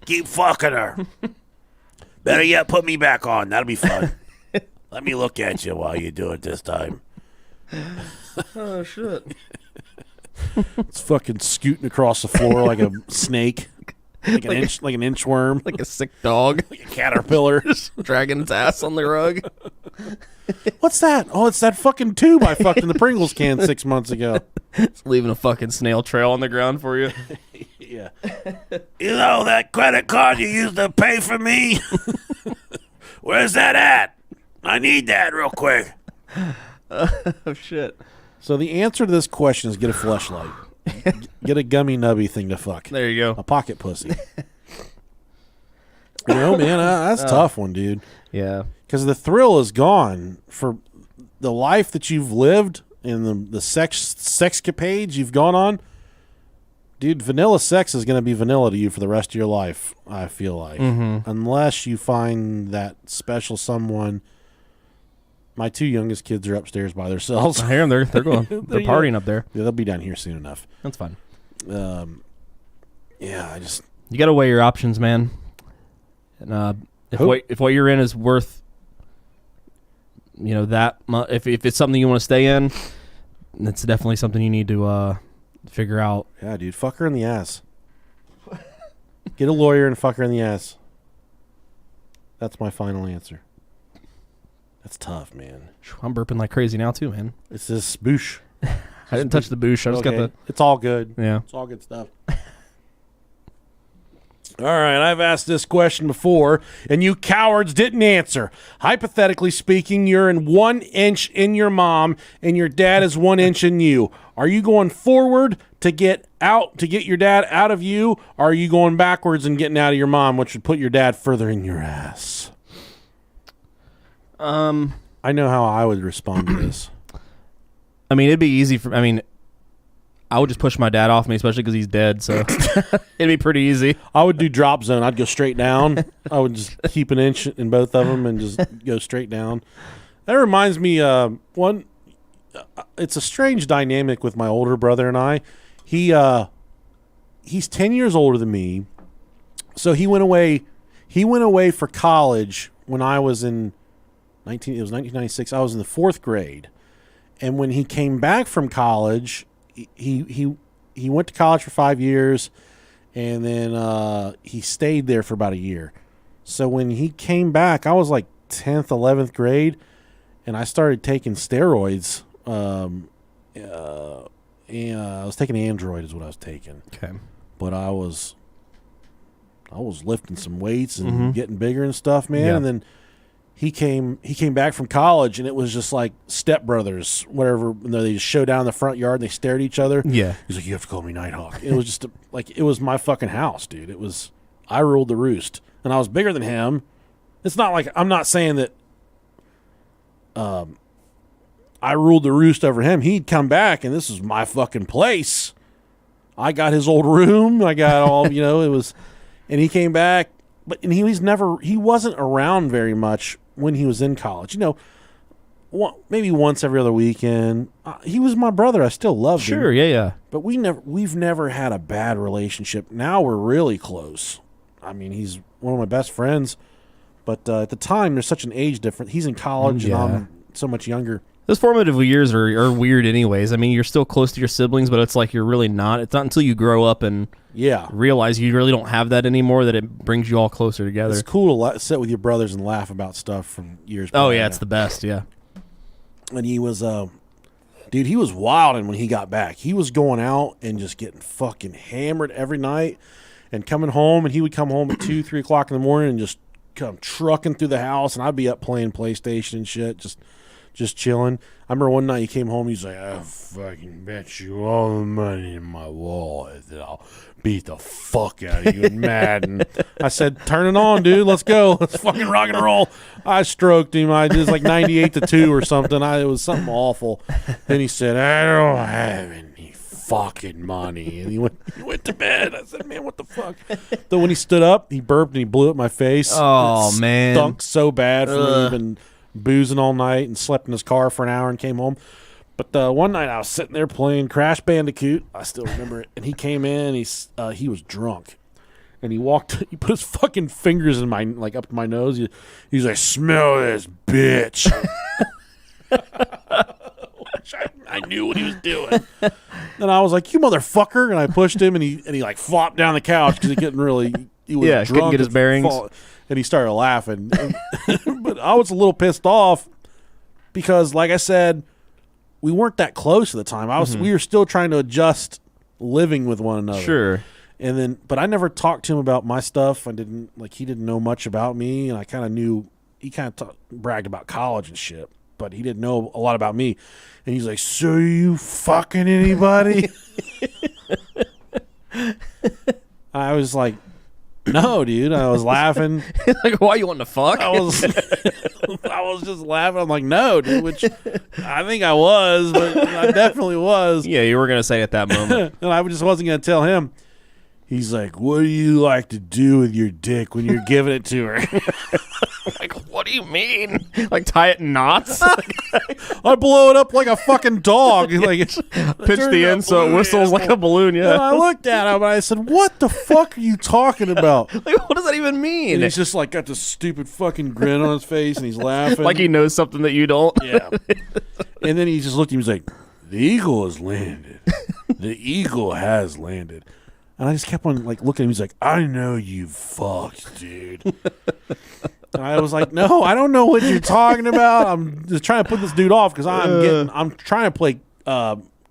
Keep fucking her. Better yet, put me back on. That'll be fun. Let me look at you while you do it this time. Oh, shit. It's fucking scooting across the floor like a snake. Like an inchworm. Like a sick dog. Like a caterpillar. Dragging its ass on the rug. What's that? Oh, it's that fucking tube I fucked in the Pringles can 6 months ago. It's leaving a fucking snail trail on the ground for you. Yeah. You know that credit card you used to pay for me? Where's that at? I need that real quick. Oh, shit. So the answer to this question is get a fleshlight. Get a gummy nubby thing to fuck. There you go. A pocket pussy. You know, man, that's a tough one, dude. Yeah. Because the thrill is gone for the life that you've lived and the sexcapades you've gone on. Dude, vanilla sex is going to be vanilla to you for the rest of your life, I feel like. Mm-hmm. Unless you find that special someone. My 2 youngest kids are upstairs by themselves. I hear them. They're going. They're partying up there. Yeah, they'll be down here soon enough. That's fine. Yeah, I just... You got to weigh your options, man. And if what you're in is worth, that much, if it's something you want to stay in, it's definitely something you need to figure out. Yeah, dude, fuck her in the ass. Get a lawyer and fuck her in the ass. That's my final answer. That's tough, man. I'm burping like crazy now too, man. It's this boosh. I didn't touch the boosh. I just got the... It's all good. Yeah. It's all good stuff. All right, I've asked this question before, and you cowards didn't answer. Hypothetically speaking, you're in 1 inch in your mom, and your dad is 1 inch in you. Are you going forward to get your dad out of you, or are you going backwards and getting out of your mom, which would put your dad further in your ass? I know how I would respond to this. I mean, it'd be easy I would just push my dad off me, especially because he's dead, so it'd be pretty easy. I would do drop zone. I'd go straight down. I would just keep an inch in both of them and just go straight down. That reminds me, it's a strange dynamic with my older brother and I. He's 10 years older than me, so he went away for college when I was in... It was 1996. I was in the 4th grade, and when he came back from college, he went to college for 5 years, and then he stayed there for about a year. So when he came back, I was like 10th, 11th grade, and I started taking steroids. And I was taking Android is what I was taking. Okay, but I was lifting some weights and getting bigger and stuff, man, and then. He came back from college, and it was just like stepbrothers, whatever. They just showed down in the front yard, and they stared at each other. Yeah. He's like, you have to call me Nighthawk. And it was just it was my fucking house, dude. I ruled the roost, and I was bigger than him. It's not like, I'm not saying that I ruled the roost over him. He'd come back, and this was my fucking place. I got his old room. I got all, it was, and he came back, he wasn't around very much when he was in college. Maybe once every other weekend. He was my brother. I still loved him. Sure, yeah. But we've never had a bad relationship. Now we're really close. I mean, he's one of my best friends. But at the time, there's such an age difference. He's in college, and I'm so much younger. Those formative years are weird anyways. I mean, you're still close to your siblings, but it's like you're really not. It's not until you grow up and realize you really don't have that anymore that it brings you all closer together. It's cool to sit with your brothers and laugh about stuff from years prior. Oh, yeah, it's the best, yeah. And he was, dude, he was wilding when he got back. He was going out and just getting fucking hammered every night and coming home, and he would come home at 2, 3 o'clock in the morning and just come trucking through the house, and I'd be up playing PlayStation and shit, just chilling. I remember one night he came home, he's like, I fucking bet you all the money in my wallet that I'll beat the fuck out of you in Madden. I said, turn it on, dude. Let's go. Let's fucking rock and roll. I stroked him. I did like 98-2 or something. It was something awful. Then he said, I don't have any fucking money. And he went to bed. I said, man, what the fuck? Then when he stood up, he burped and he blew up my face. Oh, man. Stunk so bad from even boozing all night and slept in his car for an hour and came home. But one night I was sitting there playing Crash Bandicoot. I still remember it. And he came in. He was drunk, and he walked. He put his fucking fingers in my up to my nose. He's like, "Smell this, bitch." I knew what he was doing. And I was like, "You motherfucker!" And I pushed him, and he like flopped down the couch because he couldn't really. He was drunk, couldn't get his bearings. And he started laughing. But I was a little pissed off because, like I said, we weren't that close at the time. We were still trying to adjust living with one another. Sure. But I never talked to him about my stuff. He didn't know much about me, and I kind of knew. He kind of bragged about college and shit, but he didn't know a lot about me. And he's like, "So you fucking anybody?" I was like, "No, dude." I was laughing. Like, why you want to fuck? I was just laughing. I'm like, "No, dude," which I think I was, but I definitely was. Yeah, you were going to say at that moment. And I just wasn't going to tell him. He's like, "What do you like to do with your dick when you're giving it to her?" Like, what do you mean? Like, tie it in knots? I blow it up like a fucking dog. Like, Pitch the end so it whistles like a balloon, yeah. And I looked at him and I said, "What the fuck are you talking about?" Like, what does that even mean? And he's just like got this stupid fucking grin on his face and he's laughing. Like he knows something that you don't. Yeah. And then he just looked at me. He's like, "The eagle has landed. The eagle has landed." And I just kept on like looking at him. He's like, "I know you fucked, dude." And I was like, "No, I don't know what you're talking about. I'm just trying to put this dude off because I'm trying to play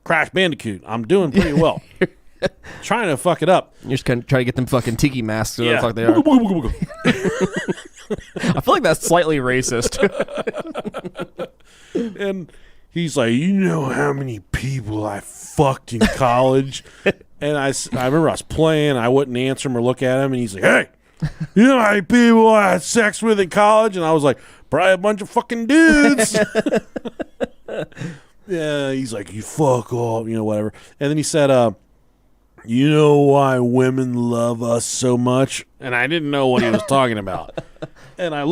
Crash Bandicoot. I'm doing pretty well. Trying to fuck it up. You're just kind of trying to get them fucking tiki masks. Yeah. Fuck they are. I feel like that's slightly racist. And he's like, "You know how many people I fucked in college?" And I remember I was playing. I wouldn't answer him or look at him. And he's like, "Hey, you know how many people I had sex with in college?" And I was like, "Probably a bunch of fucking dudes." Yeah, he's like, "You fuck off," whatever. And then he said, "You know why women love us so much?" And I didn't know what he was talking about. And I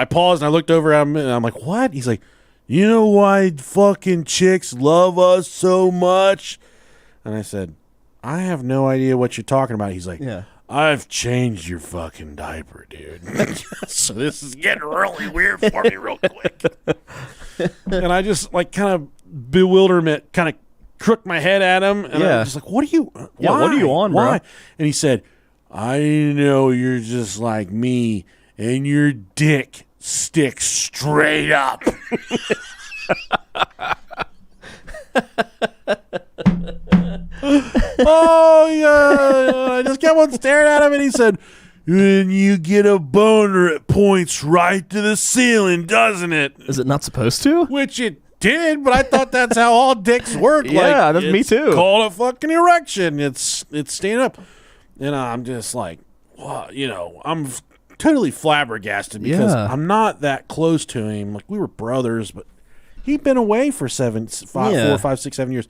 paused and I looked over at him and I'm like, "What?" He's like, "You know why fucking chicks love us so much?" And I said, "I have no idea what you're talking about." He's like, "Yeah, I've changed your fucking diaper, dude." So this is getting really weird for me real quick. And I just like kind of bewilderment, kind of crooked my head at him. And I was just like, "What are you, what are you on, why?" bro? And he said, "I know you're just like me and your dick sticks straight up." Oh, yeah. I just kept on staring at him, and he said, "And you get a boner, it points right to the ceiling, doesn't it?" Is it not supposed to? Which it did, but I thought that's how all dicks work. Yeah, that's me too. Call a fucking erection. It's staying up. And I'm just like, wow, I'm totally flabbergasted because I'm not that close to him. Like, we were brothers, but he'd been away for 4, 5, 6, 7 years.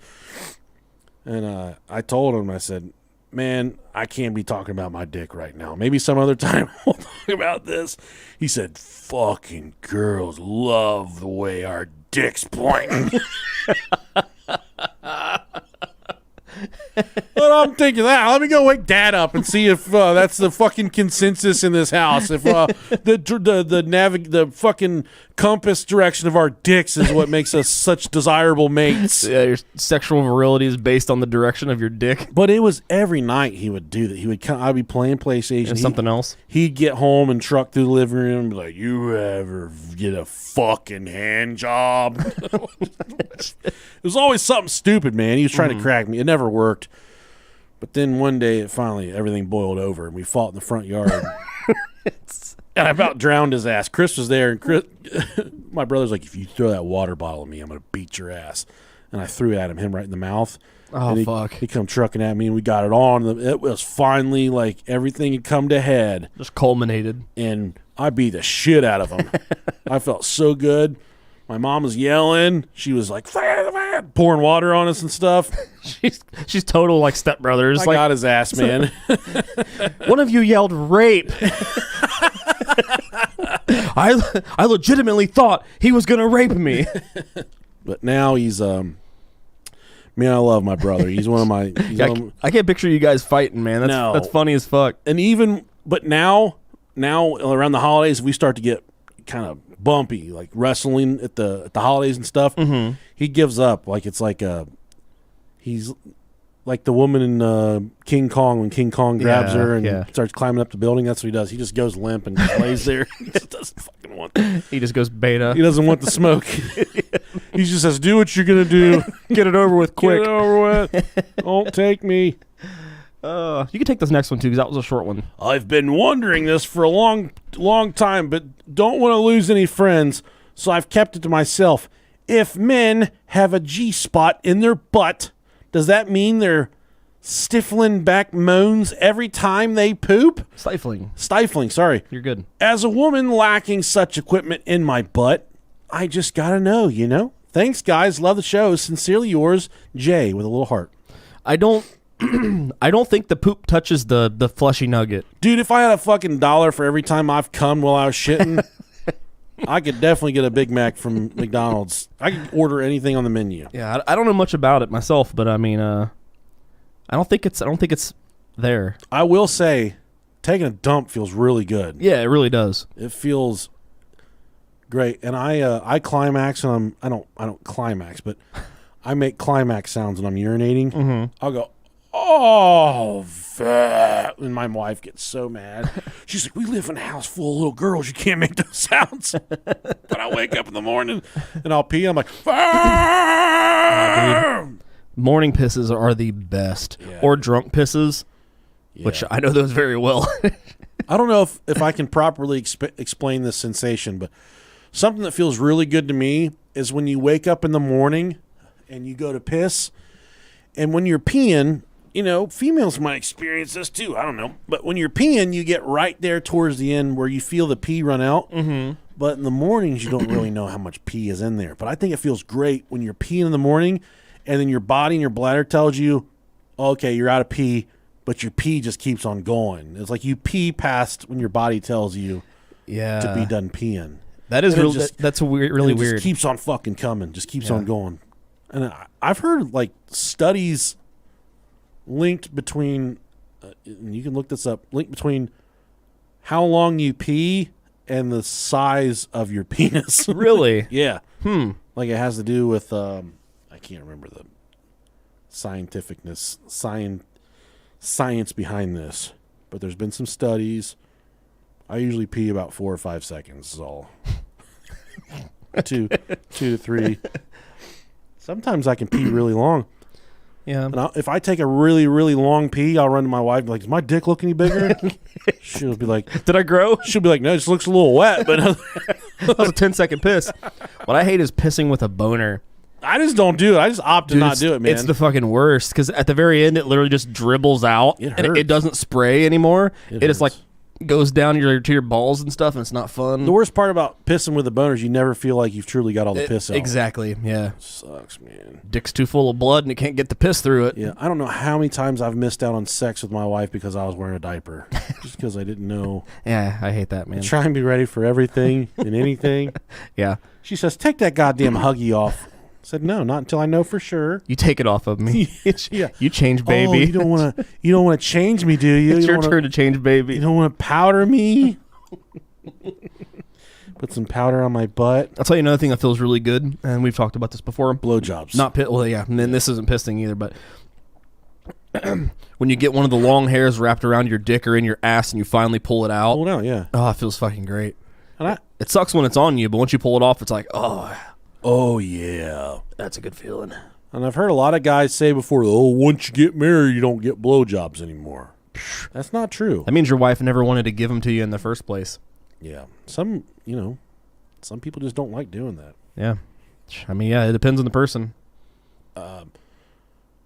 And I told him, I said, "Man, I can't be talking about my dick right now. Maybe some other time we'll talk about this." He said, "Fucking girls love the way our dicks point." But I'm think of that? Let me go wake Dad up and see if that's the fucking consensus in this house. If the fucking compass direction of our dicks is what makes us such desirable mates. Yeah, your sexual virility is based on the direction of your dick. But it was every night he would do that. He would come. I'd be playing PlayStation. And something else. He'd get home and truck through the living room and be like, "You ever get a fucking hand job?" It was always something stupid, man. He was trying to crack me. It never worked. But then one day, everything boiled over, and we fought in the front yard. And I about drowned his ass. Chris was there, and my brother's like, "If you throw that water bottle at me, I'm going to beat your ass." And I threw it at him right in the mouth. Oh, fuck. He come trucking at me, and we got it on. It was finally like everything had come to head. Just culminated. And I beat the shit out of him. I felt so good. My mom was yelling. She was like, pouring water on us and stuff. She's total like stepbrothers. I got his ass, man. One of you yelled rape. I legitimately thought he was gonna rape me. But now he's man, I love my brother. He's one of my. I can't picture you guys fighting, man. That's funny as fuck. And but now around the holidays, we start to get kind of bumpy, like wrestling at the holidays and stuff. Mm-hmm. He gives up. Like it's like he's like the woman in King Kong when King Kong grabs her and starts climbing up the building. That's what he does. He just goes limp and just lays there. He just doesn't fucking want. He just goes beta. He doesn't want the smoke. He just says, "Do what you're gonna do. Get it over with quick. Get it over with. Don't take me." You can take this next one too, because that was a short one. I've been wondering this for a long time, but don't want to lose any friends, so I've kept it to myself. If men have a G-spot in their butt, does that mean they're stifling back moans every time they poop? Stifling, sorry. You're good. As a woman lacking such equipment in my butt, I just gotta know, you know? Thanks, guys. Love the show. Sincerely yours, Jay, with a little heart. I don't think the poop touches the fleshy nugget. Dude, if I had a fucking $1 for every time I've come while I was shitting, I could definitely get a Big Mac from McDonald's. I could order anything on the menu. Yeah, I don't know much about it myself, but I mean, I don't think it's there. I will say, taking a dump feels really good. Yeah, it really does. It feels great, and I climax, and I don't climax, but I make climax sounds when I'm urinating. Mm-hmm. I'll go, "Oh, and my wife gets so mad. She's like, "We live in a house full of little girls. You can't make those sounds." But I wake up in the morning and I'll pee. And I'm like, morning pisses are the best, or drunk pisses, which I know those very well. I don't know if I can properly explain this sensation, but something that feels really good to me is when you wake up in the morning and you go to piss, and when you're peeing. You know, females might experience this too. I don't know. But when you're peeing, you get right there towards the end where you feel the pee run out. Mm-hmm. But in the mornings, you don't really know how much pee is in there. But I think it feels great when you're peeing in the morning and then your body and your bladder tells you, okay, you're out of pee, but your pee just keeps on going. It's like you pee past when your body tells you to be done peeing. That is really, that's really weird. It keeps on fucking coming. Just keeps on going. And I've heard like studies linked between, and you can look this up, linked between how long you pee and the size of your penis. Really? Yeah. Like it has to do with, I can't remember the scientificness, science behind this, but there's been some studies. I usually pee about 4 or 5 seconds is all. two to three. Sometimes I can pee really long. Yeah. And if I take a really, really long pee, I'll run to my wife and be like, "Does my dick look any bigger?" She'll be like, "Did I grow?" She'll be like, "No, it just looks a little wet." But that was a 10-second piss. What I hate is pissing with a boner. I just don't do it. I just opt to not do it, man. It's the fucking worst because at the very end, it literally just dribbles out. It hurts. And it doesn't spray anymore. It just like goes down to your balls and stuff, and it's not fun. The worst part about pissing with a boner is you never feel like you've truly got all the piss out. Exactly, yeah. It sucks, man. Dick's too full of blood, and it can't get the piss through it. Yeah, I don't know how many times I've missed out on sex with my wife because I was wearing a diaper. Just because I didn't know. Yeah, I hate that, man. I try and be ready for everything and anything. Yeah. She says, "Take that goddamn Huggy off." said, no, not until I know for sure. You take it off of me. Yeah. You change, baby. Oh, you don't want to change me, do you? It's your turn to change, baby. You don't want to powder me? Put some powder on my butt. I'll tell you another thing that feels really good, and we've talked about this before. Blowjobs. Not pit. Well, yeah, and then this isn't pissing either, but when you get one of the long hairs wrapped around your dick or in your ass and you finally pull it out. Pull it out, yeah. Oh, it feels fucking great. And it sucks when it's on you, but once you pull it off, it's like, oh, yeah. that's a good feeling. And I've heard a lot of guys say before, once you get married, you don't get blowjobs anymore. That's not true. That means your wife never wanted to give them to you in the first place. Yeah. Some people just don't like doing that. Yeah. I mean, yeah, it depends on the person.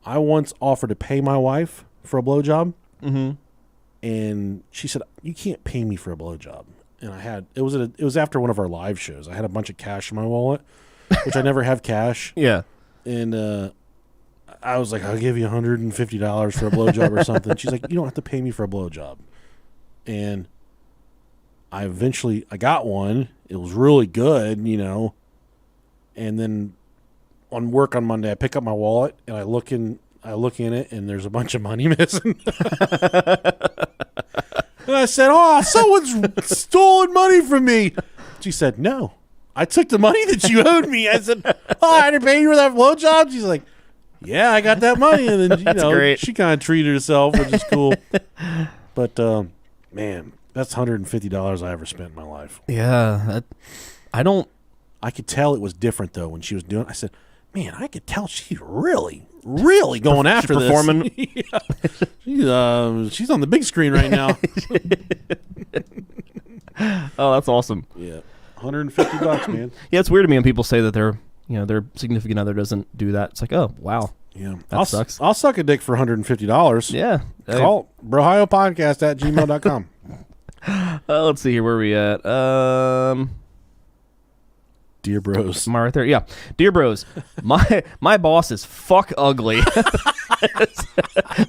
I once offered to pay my wife for a blowjob. Mm-hmm. And she said, you can't pay me for a blowjob. And it was after one of our live shows. I had a bunch of cash in my wallet, which I never have cash. Yeah. And I was like, I'll give you $150 for a blowjob or something. She's like, you don't have to pay me for a blowjob. And I got one. It was really good, And then on work on Monday, I pick up my wallet and I look in it, and there's a bunch of money missing. And I said, someone's stolen money from me. She said, no, I took the money that you owed me. I said, I had to pay you for that blowjob. She's like, yeah, I got that money. And then, great. She kind of treated herself, which is cool. But, man, that's $150 I ever spent in my life. Yeah. I could tell it was different, though, when she was doing it. I said, man, I could tell she's really, really going after this. Performing. Yeah. She's on the big screen right now. Oh, that's awesome. Yeah. $150, man. Yeah, it's weird to me when people say that their significant other doesn't do that. It's like, oh, wow. Yeah. That sucks. I'll suck a dick for $150. Yeah. Call brohiopodcast@gmail.com. Let's see here. Where are we at? Dear bros. Am I right there? Yeah. Dear bros, my boss is fuck ugly.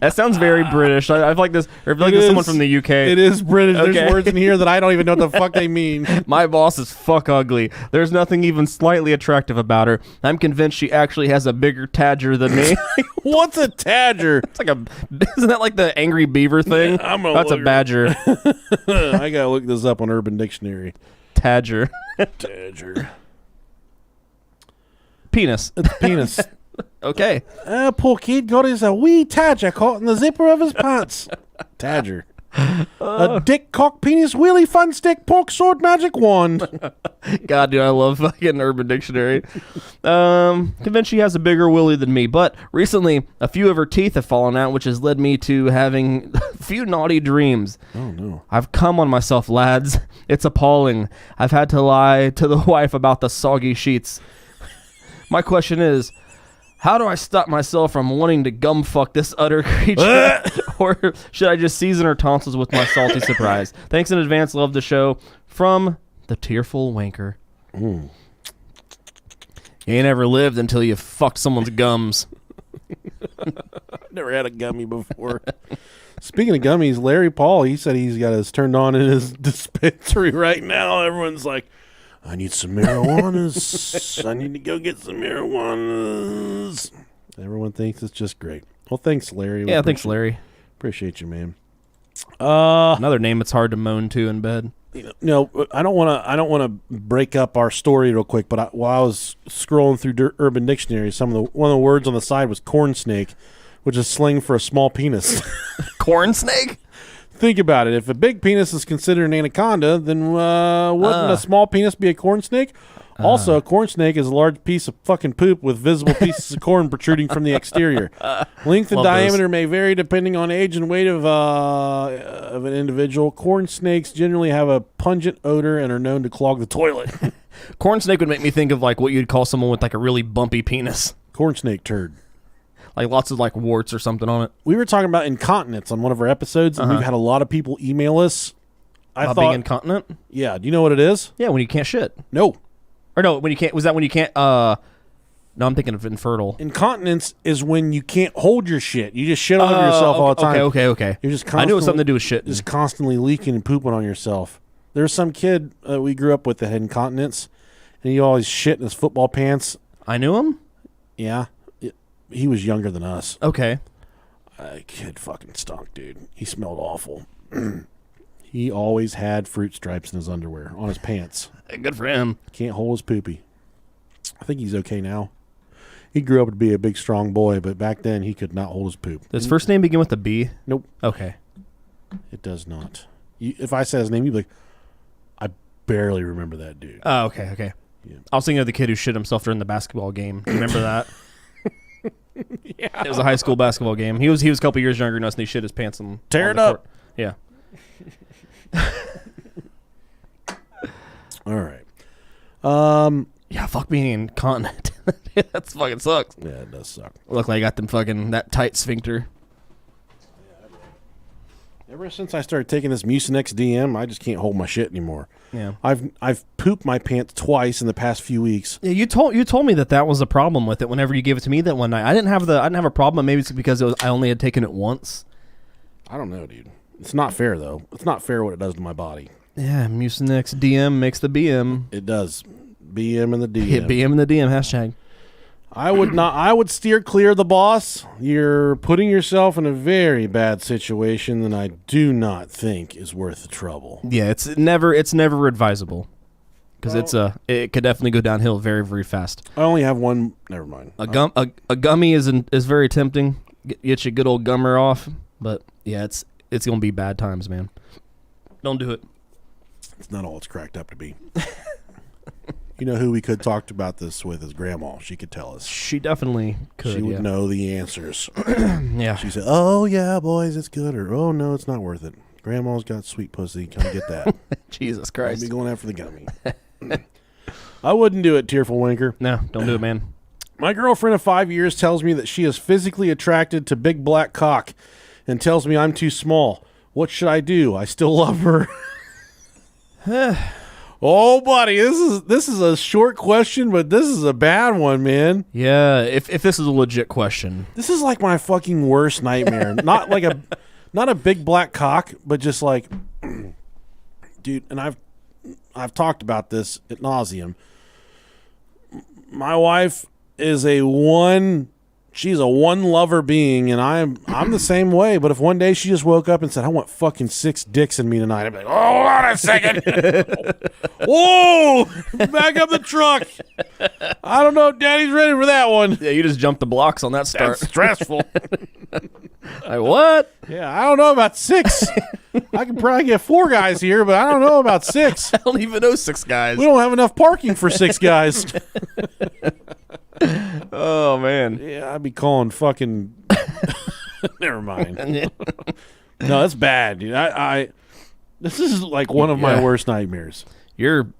That sounds very British. I feel like this, or I feel like it's someone from the UK. It is British. Okay. There's words in here that I don't even know what the fuck they mean. My boss is fuck ugly. There's nothing even slightly attractive about her. I'm convinced she actually has a bigger tadger than me. What's a tadger? It's like isn't that like the angry beaver thing? That's a badger. I gotta look this up on Urban Dictionary. Tadger. Tadger. Penis. It's penis. Okay. Poor kid got his wee tadger caught in the zipper of his pants. Tadger. A dick, cock, penis, wheelie, fun stick, pork, sword, magic wand. God, dude, I love fucking Urban Dictionary. Convinced she has a bigger willy than me, but recently a few of her teeth have fallen out, which has led me to having a few naughty dreams. Oh, no. I've come on myself, lads. It's appalling. I've had to lie to the wife about the soggy sheets. My question is, how do I stop myself from wanting to gumfuck this utter creature? Or should I just season her tonsils with my salty surprise? Thanks in advance. Love the show. From the Tearful Wanker. Mm. You ain't ever lived until you fucked someone's gums. I've never had a gummy before. Speaking of gummies, Larry Paul, he said he's got his turned on in his dispensary right now. Everyone's like, I need some marijuanas. I need to go get some marijuanas. Everyone thinks it's just great. Well, thanks, Larry. Yeah, thanks, Larry. Appreciate you, man. Another name it's hard to moan to in bed. No, I don't want to break up our story real quick. But while I was scrolling through Urban Dictionary, one of the words on the side was corn snake, which is slang for a small penis. Corn snake? Think about it. If a big penis is considered an anaconda, then wouldn't a small penis be a corn snake? Also, a corn snake is a large piece of fucking poop with visible pieces of corn protruding from the exterior. Length and diameter may vary depending on age and weight of an individual. Corn snakes generally have a pungent odor and are known to clog the toilet. Corn snake would make me think of like what you'd call someone with like a really bumpy penis. Corn snake turd. Like lots of like warts or something on it. We were talking about incontinence on one of our episodes, and we've had a lot of people email us. About being incontinent? Yeah. Do you know what it is? Yeah, when you can't shit. No. Or no, when you can't. Was that when you can't? No, I'm thinking of infertile. Incontinence is when you can't hold your shit. You just shit all over yourself all the time. Okay. You're just I knew it was something to do with shit. Just constantly leaking and pooping on yourself. There's some kid we grew up with that had incontinence, and he always shit in his football pants. I knew him? Yeah. He was younger than us. Okay. Kid fucking stunk, dude. He smelled awful. He always had fruit stripes in his underwear, on his pants. Good for him. Can't hold his poopy. I think he's okay now. He grew up to be a big, strong boy, but back then he could not hold his poop. Does his first name begin with a B? Nope. Okay. It does not. If I said his name, you'd be like, I barely remember that dude. Oh, okay. Yeah. I was thinking of the kid who shit himself during the basketball game. Do you remember that? Yeah. It was a high school basketball game. He was a couple years younger than us, and he shit his pants on Tear on it the up. court. Yeah. All right. Yeah, fuck being incontinent. That fucking sucks. Yeah, it does suck. Look like I got them fucking that tight sphincter. Ever since I started taking this Mucinex DM, I just can't hold my shit anymore. Yeah. I've pooped my pants twice in the past few weeks. Yeah, you told me that was a problem with it whenever you gave it to me that one night. I didn't have a problem. Maybe it's because I only had taken it once. I don't know, dude. It's not fair though. It's not fair what it does to my body. Yeah, Mucinex DM makes the BM. It does. BM and the DM. Hit BM in the DM hashtag. I would steer clear of the boss. You're putting yourself in a very bad situation that I do not think is worth the trouble. Yeah, it's never advisable because it could definitely go downhill very, very fast. I only have one. Never mind. A gummy is very tempting. Get your good old gummer off, but yeah, it's gonna be bad times, man. Don't do it. It's not all it's cracked up to be. You know who we could talk about this with is Grandma. She could tell us. She definitely could. She would know the answers. Yeah. She said, "Oh yeah, boys, it's good," or "Oh no, it's not worth it." Grandma's got sweet pussy. Come get that. Jesus I'd Christ. be going after the gummy. I wouldn't do it, tearful winker. No, don't do it, man. My girlfriend of 5 years tells me that she is physically attracted to big black cock, and tells me I'm too small. What should I do? I still love her. Oh, buddy, this is a short question, but this is a bad one, man. Yeah, if this is a legit question. This is like my fucking worst nightmare. Not a big black cock, but just like, dude. And I've talked about this ad nauseum. My wife is she's a one lover being, and I'm the same way. But if one day she just woke up and said, "I want fucking 6 dicks in me tonight," I'd be like, "Oh, hold on a second. Whoa, back up the truck. I don't know if Daddy's ready for that one." Yeah, you just jumped the blocks on that start. That's stressful. Like, what? Yeah, I don't know about 6. I can probably get 4 guys here, but I don't know about 6. I don't even know 6 guys. We don't have enough parking for 6 guys. Oh, man. Yeah, I'd be calling fucking. Never mind. No, that's bad, dude. This is like one of my worst nightmares. You're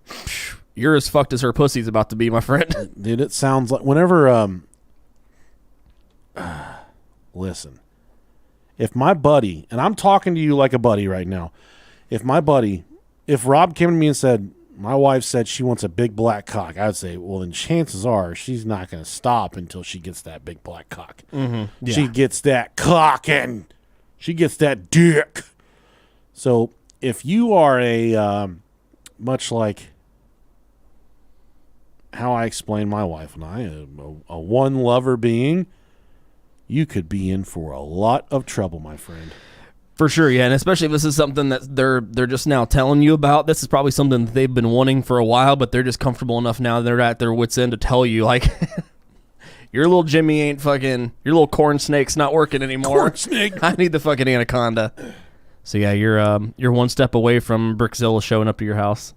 as fucked as her pussy's about to be, my friend. Dude, it sounds like whenever listen. If my buddy, and I'm talking to you like a buddy right now, if Rob came to me and said, "My wife said she wants a big black cock," I would say, well, then chances are she's not going to stop until she gets that big black cock. Mm-hmm. Yeah. She gets that cock and she gets that dick. So if you are much like how I explain my wife and I, a one lover being, you could be in for a lot of trouble, my friend. For sure, yeah, and especially if this is something that they're just now telling you about. This is probably something that they've been wanting for a while, but they're just comfortable enough now. They're at their wits' end to tell you, like, your little Jimmy ain't fucking, your little corn snake's not working anymore. Corn snake. I need the fucking anaconda. So yeah, you're one step away from Brickzilla showing up to your house.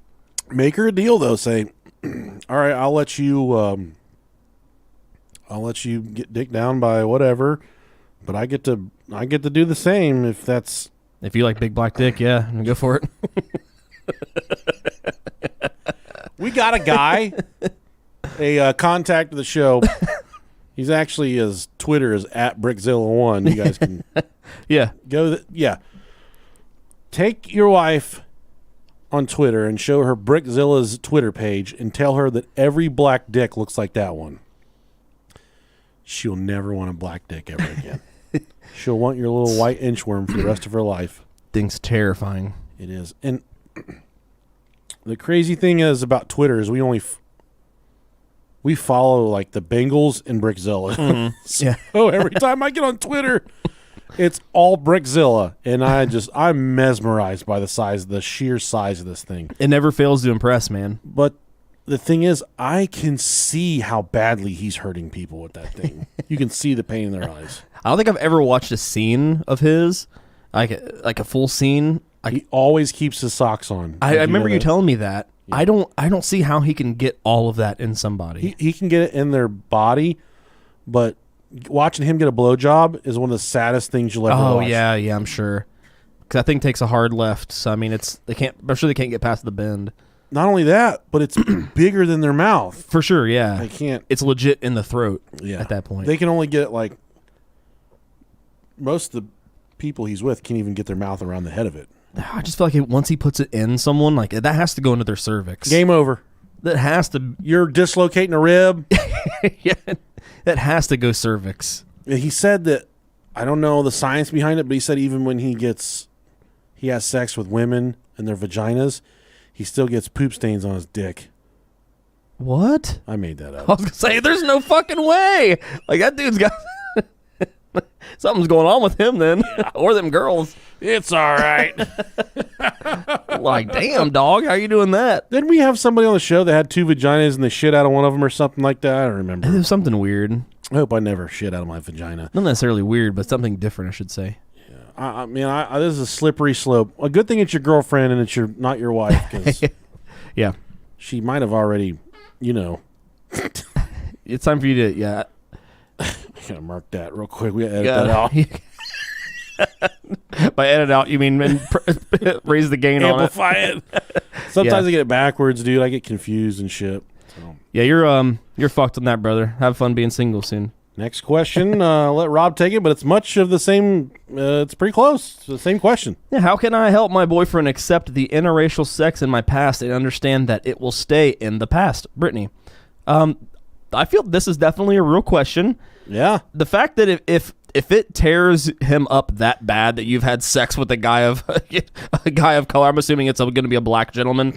Make her a deal though. Say, all right, I'll let you get dick down by whatever, but I get to do the same if you like big black dick, yeah, go for it. We got a guy, a contact of the show. He's actually, his Twitter is @Brickzilla1. You guys can yeah. Take your wife on Twitter and show her Brickzilla's Twitter page and tell her that every black dick looks like that one. She'll never want a black dick ever again. She'll want your little white inchworm for the rest of her life. Thing's terrifying. It is. And the crazy thing is about Twitter is we we follow like the Bengals and Brickzilla. Yeah. So every time I get on Twitter, it's all Brickzilla, and I'm mesmerized by the sheer size of this thing. It never fails to impress, man. But the thing is, I can see how badly he's hurting people with that thing. You can see the pain in their eyes. I don't think I've ever watched a scene of his, like a full scene. He always keeps his socks on. I remember you telling me that. Yeah. I don't see how he can get all of that in somebody. He can get it in their body, but watching him get a blowjob is one of the saddest things you'll ever watch. Oh yeah, I'm sure. Because that thing takes a hard left. So I mean, I'm sure they can't get past the bend. Not only that, but it's bigger than their mouth. For sure, yeah. They can't. It's legit in the throat. Yeah. At that point, they can only get like most of the people he's with can't even get their mouth around the head of it. I just feel like once he puts it in someone, like that has to go into their cervix. Game over. That has to. You're dislocating a rib. Yeah, that has to go cervix. He said that, I don't know the science behind it, but he said even when he has sex with women and their vaginas, he still gets poop stains on his dick. What? I made that up. I was gonna say, there's no fucking way. Like that dude's got something's going on with him then, or them girls. It's all right. Like, damn, dog, how you doing that? Didn't we have somebody on the show that had 2 vaginas and they shit out of one of them or something like that? I don't remember. It was something weird. I hope I never shit out of my vagina. Not necessarily weird, but something different, I should say. Yeah, I mean, this is a slippery slope. A good thing it's your girlfriend and it's not your wife, because yeah, she might have already, It's time for you to, yeah. I gotta mark that real quick. We gotta edit that out. By edit out, you mean raise the gain Amplify on it. Sometimes I get it backwards, dude. I get confused and shit. So. Yeah, you're fucked on that, brother. Have fun being single soon. Next question. Let Rob take it, but it's much of the same. It's pretty close. It's the same question. Yeah, how can I help my boyfriend accept the interracial sex in my past and understand that it will stay in the past? Brittany. I feel this is definitely a real question. Yeah. The fact that if it tears him up that bad that you've had sex with a guy of color, I'm assuming it's going to be a black gentleman,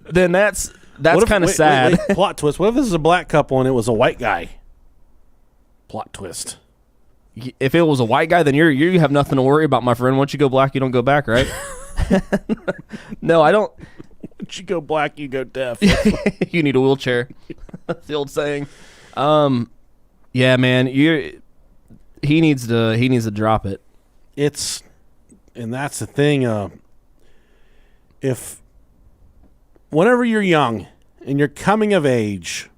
then that's kind of sad. Wait, plot twist. What if this is a black couple and it was a white guy? Plot twist. If it was a white guy, then you have nothing to worry about, my friend. Once you go black, you don't go back, right? No, I don't. Once you go black, you go deaf. You need a wheelchair. That's the old saying. Yeah, man, he needs to drop it. And that's the thing. If whenever you're young and you're coming of age,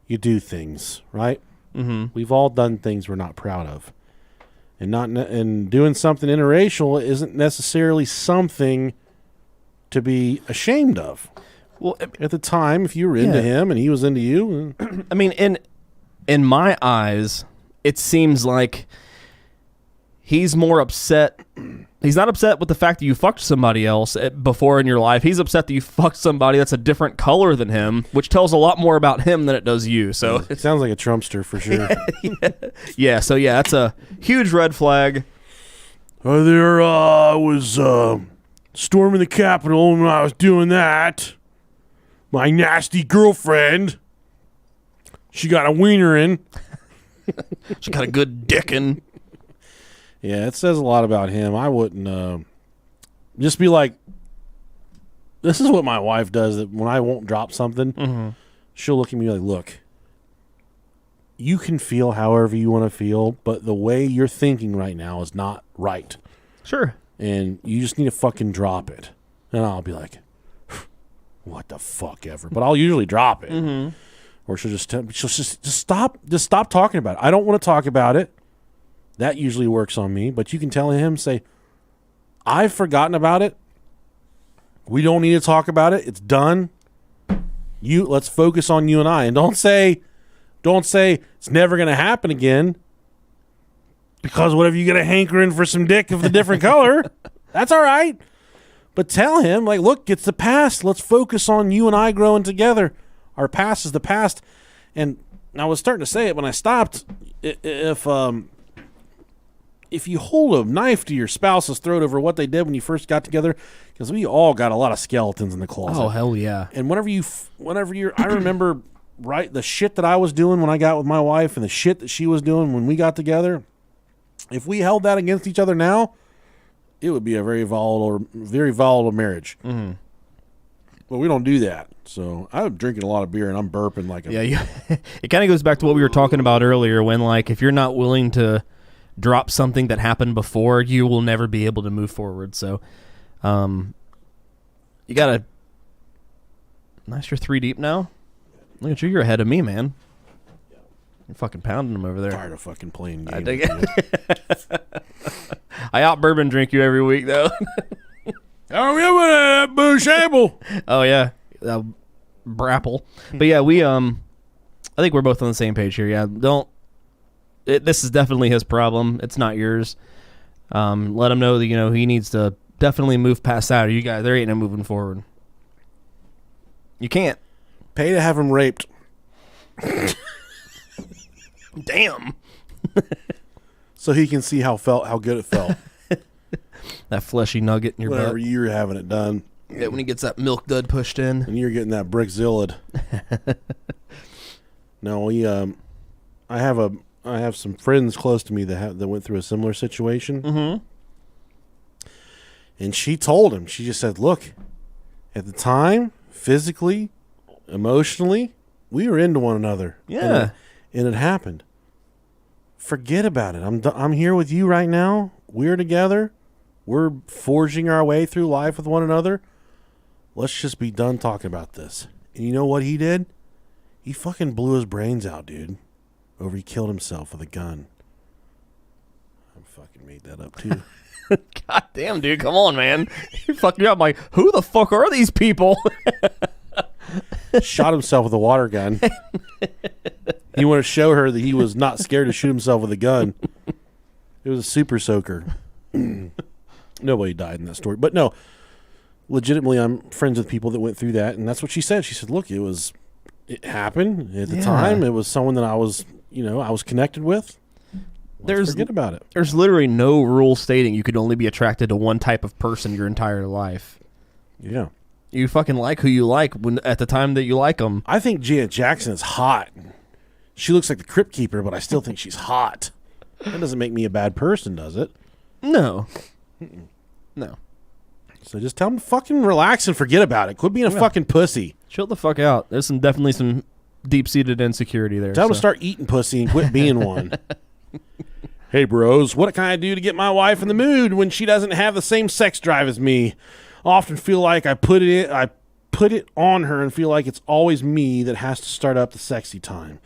you do things, right? Mm-hmm. We've all done things we're not proud of, and doing something interracial isn't necessarily something to be ashamed of. Well, at the time, if you were into him and he was into you, I mean, in my eyes, it seems like he's more upset. He's not upset with the fact that you fucked somebody else before in your life. He's upset that you fucked somebody that's a different color than him, which tells a lot more about him than it does you. So it sounds like a Trumpster for sure. Yeah. So yeah, that's a huge red flag. I was storming the Capitol, and when I was doing that, my nasty girlfriend, she got a wiener in. She got a good dick in. Yeah, it says a lot about him. I wouldn't just be like, this is what my wife does, that when I won't drop something, she'll look at me like, look, you can feel however you want to feel, but the way you're thinking right now is not right. Sure. And you just need to fucking drop it. And I'll be like, what the fuck ever. But I'll usually drop it. Mm-hmm. Or she'll just stop talking about it. I don't want to talk about it. That usually works on me. But you can tell him, say, I've forgotten about it. We don't need to talk about it. It's done. Let's focus on you and I. And don't say it's never going to happen again. Because what if you get a hankering for some dick of a different color? That's all right. But tell him, like, look, it's the past. Let's focus on you and I growing together. Our past is the past. And I was starting to say it when I stopped. If if you hold a knife to your spouse's throat over what they did when you first got together, because we all got a lot of skeletons in the closet. Oh, hell yeah. And whenever you're, I remember, right, the shit that I was doing when I got with my wife and the shit that she was doing when we got together, if we held that against each other now, it would be a very volatile marriage. Mm-hmm. But we don't do that. So I'm drinking a lot of beer and I'm burping like a... Yeah. It kind of goes back to what we were talking about earlier when, like, if you're not willing to drop something that happened before, you will never be able to move forward. So you got a nice, you're 3 deep now. Look at you, you're ahead of me, man. You're fucking pounding them over there. Tired of fucking playing games. I dig it. I out bourbon drink you every week, though. I remember that Bouchable. Oh, yeah. Brapple. But yeah, I think we're both on the same page here. Yeah, this is definitely his problem. It's not yours. Let him know that, he needs to definitely move past that, or you guys, there ain't no moving forward. You can't. Pay to have him raped. Damn. So he can see how good it felt. That fleshy nugget in your Whenever butt. you're having it done. Yeah, when he gets that milk dud pushed in. And you're getting that brickzillid. No, I have some friends close to me that went through a similar situation. Mm-hmm. And she told him, she just said, look, at the time, physically, emotionally, we were into one another. Yeah. And it happened. Forget about it. I'm here with you right now. We're together. We're forging our way through life with one another. Let's just be done talking about this. And you know what he did? He fucking blew his brains out, dude. He killed himself with a gun. I fucking made that up, too. God damn, dude. Come on, man. You fucked me up. I'm like, who the fuck are these people? Shot himself with a water gun. He wanted to show her that he was not scared to shoot himself with a gun. It was a super soaker. Nobody died in that story. But no, legitimately, I'm friends with people that went through that, and that's what she said. She said, look, it happened. At the time, it was someone that I was connected with. Forget about it. There's literally no rule stating you could only be attracted to one type of person your entire life. Yeah. You fucking like who you like at the time that you like them. I think Janet Jackson is hot. She looks like the Crypt Keeper, but I still think she's hot. That doesn't make me a bad person, does it? No. No. So just tell them to fucking relax and forget about it. Quit being a fucking pussy. Chill the fuck out. There's definitely some deep-seated insecurity there. Tell them to start eating pussy and quit being one. Hey, bros, what can I do to get my wife in the mood when she doesn't have the same sex drive as me? I often feel like I put it on her and feel like it's always me that has to start up the sexy time.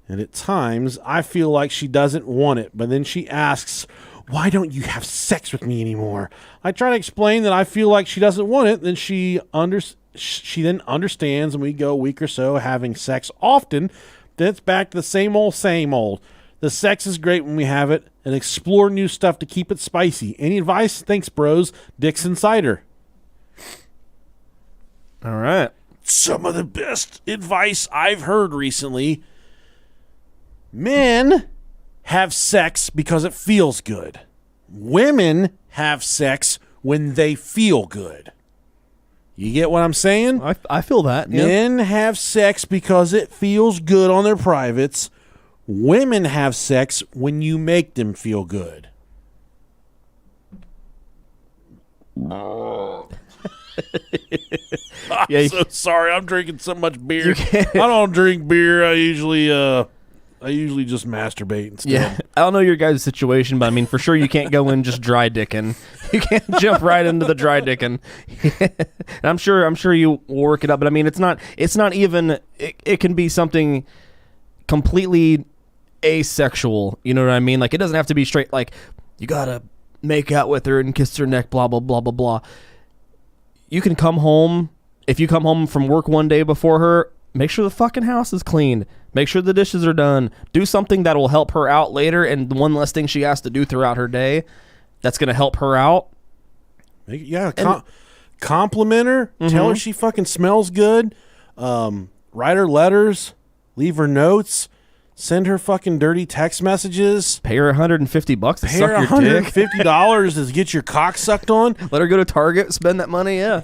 And at times, I feel like she doesn't want it, but then she asks, why don't you have sex with me anymore? I try to explain that I feel like she doesn't want it, then she then understands, and we go a week or so having sex often. Then it's back to the same old. The sex is great when we have it, and explore new stuff to keep it spicy. Any advice? Thanks, bros. Dixon Cider. All right. Some of the best advice I've heard recently. Men have sex because it feels good. Women have sex when they feel good. You get what I'm saying? I feel that. Men have sex because it feels good on their privates. Women have sex when you make them feel good. I'm so sorry. I'm drinking so much beer. I don't drink beer. I usually just masturbate instead. Yeah, I don't know your guys' situation, but I mean, for sure you can't go in just dry dicking. You can't jump right into the dry dicking. And I'm sure you work it up, but I mean, it's not even. It can be something completely asexual. You know what I mean? Like, it doesn't have to be straight. Like, you gotta make out with her and kiss her neck. Blah blah blah blah blah. You can come home. If you come home from work one day before her, make sure the fucking house is cleaned. Make sure the dishes are done. Do something that will help her out later, and one less thing she has to do throughout her day that's going to help her out. Yeah, compliment her. Mm-hmm. Tell her she fucking smells good. Write her letters. Leave her notes. Send her fucking dirty text messages. Pay her $150 to Pay suck her your dick. $150 to get your cock sucked on. Let her go to Target, spend that money. Yeah.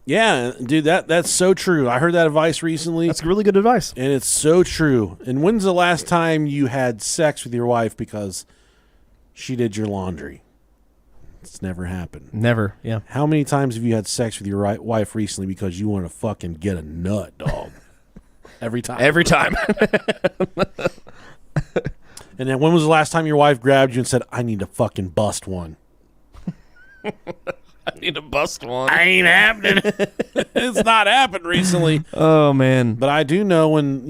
Yeah, dude, that's so true. I heard that advice recently. That's really good advice. And it's so true. And when's the last time you had sex with your wife because she did your laundry? It's never happened. Never, yeah. How many times have you had sex with your wife recently because you want to fucking get a nut, dog? Every time. Every time. And then when was the last time your wife grabbed you and said, I need to fucking bust one? I need to bust one. I ain't happening. It's not happened recently. Oh, man. But I do know when,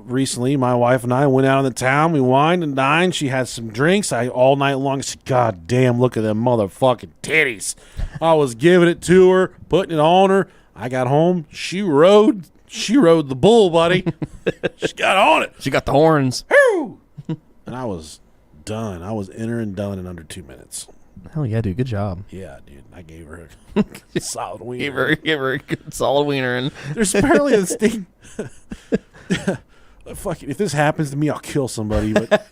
recently my wife and I went out in the town. We wined and dined. She had some drinks. I all night long said, God damn, look at them motherfucking titties. I was giving it to her, putting it on her. I got home. She rode the bull, buddy. She got on it. She got the horns. And I was done. I was in her and done in under 2 minutes. Hell yeah, dude. Good job. Yeah, dude. I gave her a solid wiener. Give her a good solid wiener. And There's apparently this thing. Fuck it. If this happens to me, I'll kill somebody. But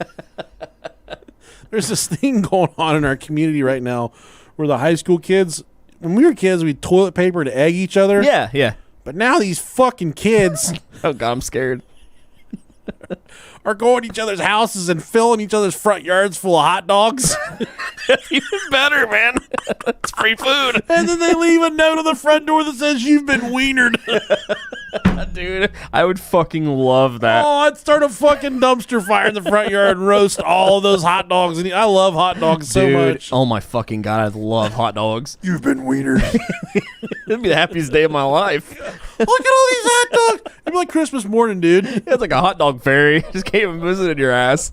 there's this thing going on in our community right now where the high school kids, when we were kids, we toilet paper to egg each other. yeah, yeah. But now these fucking kids Oh, God, I'm scared. are going to each other's houses and filling each other's front yards full of hot dogs. Even better, man. It's free food. And then they leave a note on the front door that says, you've been wienered. Dude, I would fucking love that. Oh, I'd start a fucking dumpster fire in the front yard and roast all of those hot dogs. And I love hot dogs so Dude, much. oh my fucking God, I love hot dogs. You've been wienered. It'd be the happiest day of my life. Look at all these hot dogs. It'd be like Christmas morning, dude. It's like a hot dog fairy. Just came and visited your ass.